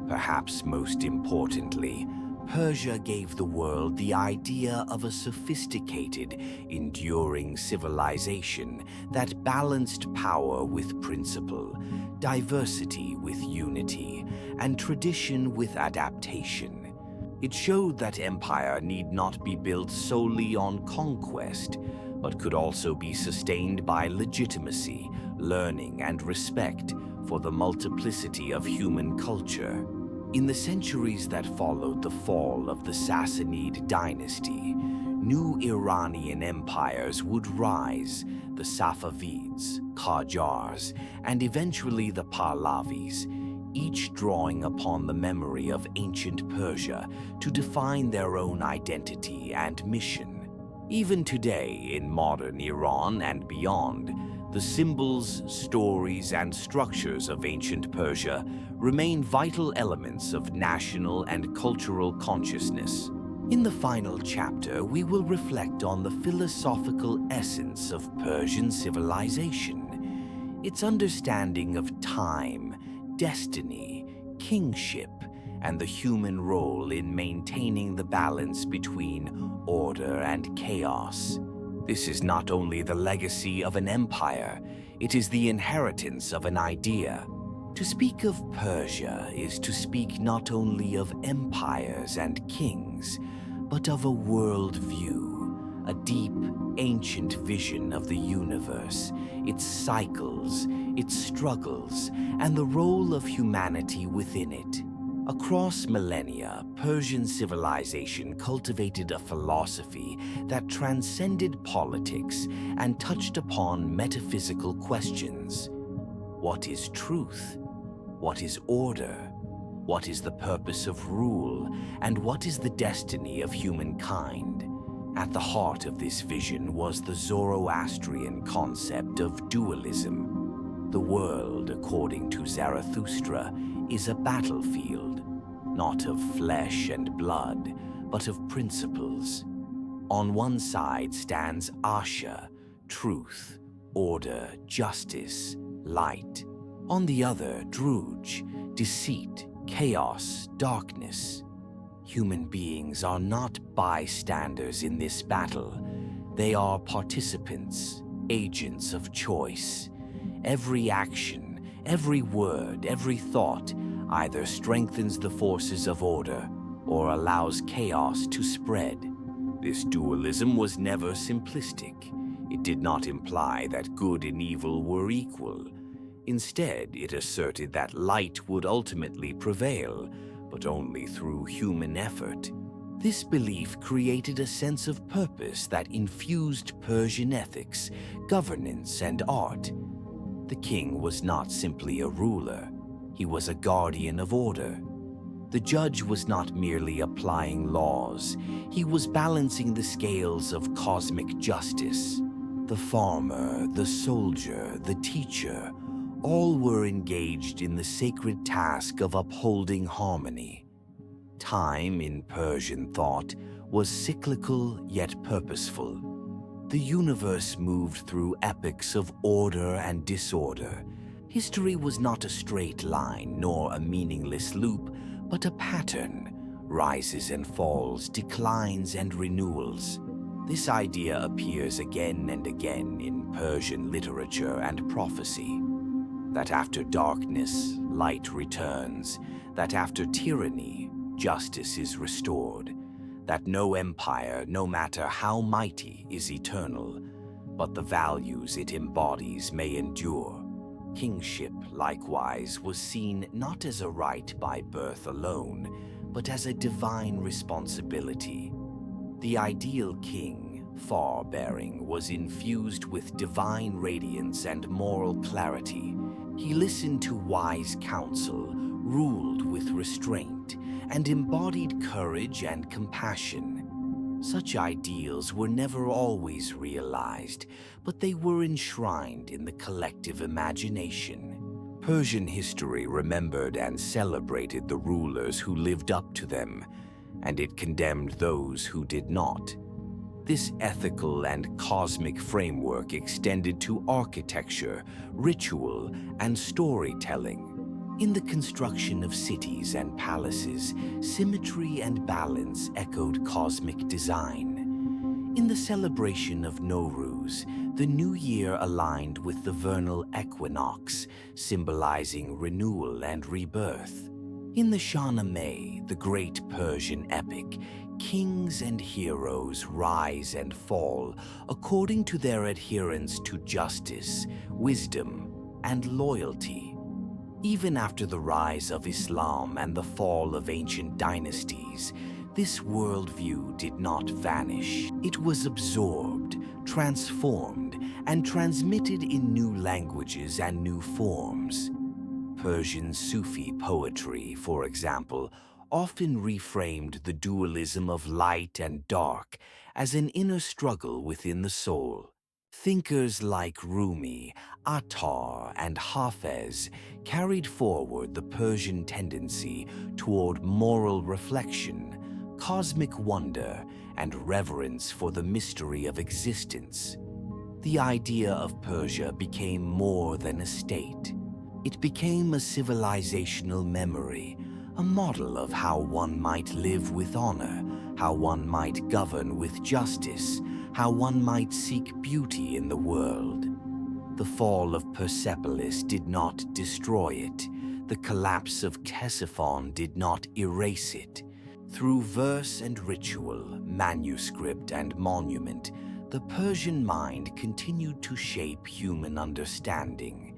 Perhaps most importantly, Persia gave the world the idea of a sophisticated, enduring civilization that balanced power with principle, diversity with unity, and tradition with adaptation. It showed that empire need not be built solely on conquest, but could also be sustained by legitimacy, learning, and respect for the multiplicity of human culture. In the centuries that followed the fall of the Sassanid dynasty, new Iranian empires would rise: the Safavids, Qajars, and eventually the Pahlavis, each drawing upon the memory of ancient Persia to define their own identity and mission. Even today, in modern Iran and beyond, the symbols, stories, and structures of ancient Persia remain vital elements of national and cultural consciousness. In the final chapter, we will reflect on the philosophical essence of Persian civilization, its understanding of time, destiny, kingship, and the human role in maintaining the balance between order and chaos. This is not only the legacy of an empire, it is the inheritance of an idea. To speak of Persia is to speak not only of empires and kings, but of a world view, a deep, ancient vision of the universe, its cycles, its struggles, and the role of humanity within it. Across millennia, Persian civilization cultivated a philosophy that transcended politics and touched upon metaphysical questions. What is truth? What is order? What is the purpose of rule? And what is the destiny of humankind? At the heart of this vision was the Zoroastrian concept of dualism. The world, according to Zarathustra, is a battlefield, not of flesh and blood, but of principles. On one side stands Asha, truth, order, justice, light. On the other, Druj, deceit, chaos, darkness. Human beings are not bystanders in this battle. They are participants, agents of choice. Every action, every word, every thought either strengthens the forces of order or allows chaos to spread. This dualism was never simplistic. It did not imply that good and evil were equal. Instead, it asserted that light would ultimately prevail, but only through human effort. This belief created a sense of purpose that infused Persian ethics, governance, and art. The king was not simply a ruler. He was a guardian of order. The judge was not merely applying laws. He was balancing the scales of cosmic justice. The farmer, the soldier, the teacher, all were engaged in the sacred task of upholding harmony. Time, in Persian thought, was cyclical yet purposeful. The universe moved through epochs of order and disorder. History was not a straight line nor a meaningless loop, but a pattern: rises and falls, declines and renewals. This idea appears again and again in Persian literature and prophecy. That after darkness, light returns. That after tyranny, justice is restored. That no empire, no matter how mighty, is eternal, but the values it embodies may endure. Kingship, likewise, was seen not as a right by birth alone, but as a divine responsibility. The ideal king, far-bearing, was infused with divine radiance and moral clarity. He listened to wise counsel, ruled with restraint, and embodied courage and compassion. Such ideals were never always realized, but they were enshrined in the collective imagination. Persian history remembered and celebrated the rulers who lived up to them, and it condemned those who did not. This ethical and cosmic framework extended to architecture, ritual, and storytelling. In the construction of cities and palaces, symmetry and balance echoed cosmic design. In the celebration of Nowruz, the new year aligned with the vernal equinox, symbolizing renewal and rebirth. In the Shahnameh, the great Persian epic, kings and heroes rise and fall according to their adherence to justice, wisdom, and loyalty. Even after the rise of Islam and the fall of ancient dynasties, this worldview did not vanish. It was absorbed, transformed, and transmitted in new languages and new forms. Persian Sufi poetry, for example, often reframed the dualism of light and dark as an inner struggle within the soul. Thinkers like Rumi, Attar, and Hafez carried forward the Persian tendency toward moral reflection, cosmic wonder, and reverence for the mystery of existence. The idea of Persia became more than a state. It became a civilizational memory, a model of how one might live with honor, how one might govern with justice, how one might seek beauty in the world. The fall of Persepolis did not destroy it. The collapse of Ctesiphon did not erase it. Through verse and ritual, manuscript and monument, the Persian mind continued to shape human understanding.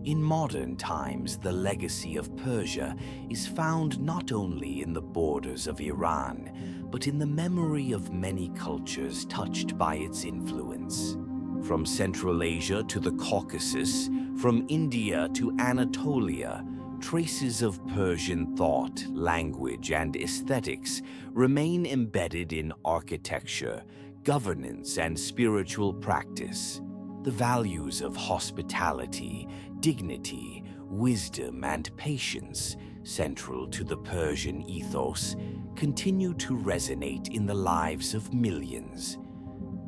In modern times, the legacy of Persia is found not only in the borders of Iran, but in the memory of many cultures touched by its influence. From Central Asia to the Caucasus, from India to Anatolia, traces of Persian thought, language, and aesthetics remain embedded in architecture, governance, and spiritual practice. The values of hospitality, dignity, wisdom, and patience, central to the Persian ethos, continue to resonate in the lives of millions.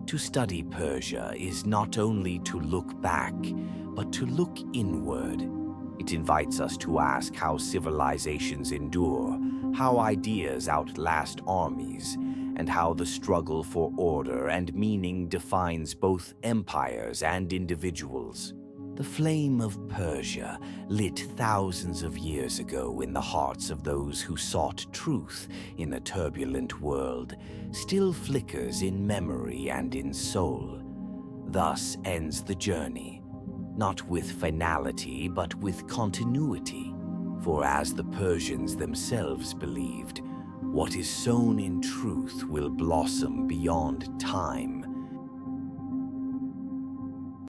To study Persia is not only to look back, but to look inward. It invites us to ask how civilizations endure, how ideas outlast armies, and how the struggle for order and meaning defines both empires and individuals. The flame of Persia, lit thousands of years ago in the hearts of those who sought truth in a turbulent world, still flickers in memory and in soul. Thus ends the journey, not with finality but with continuity. For as the Persians themselves believed, what is sown in truth will blossom beyond time,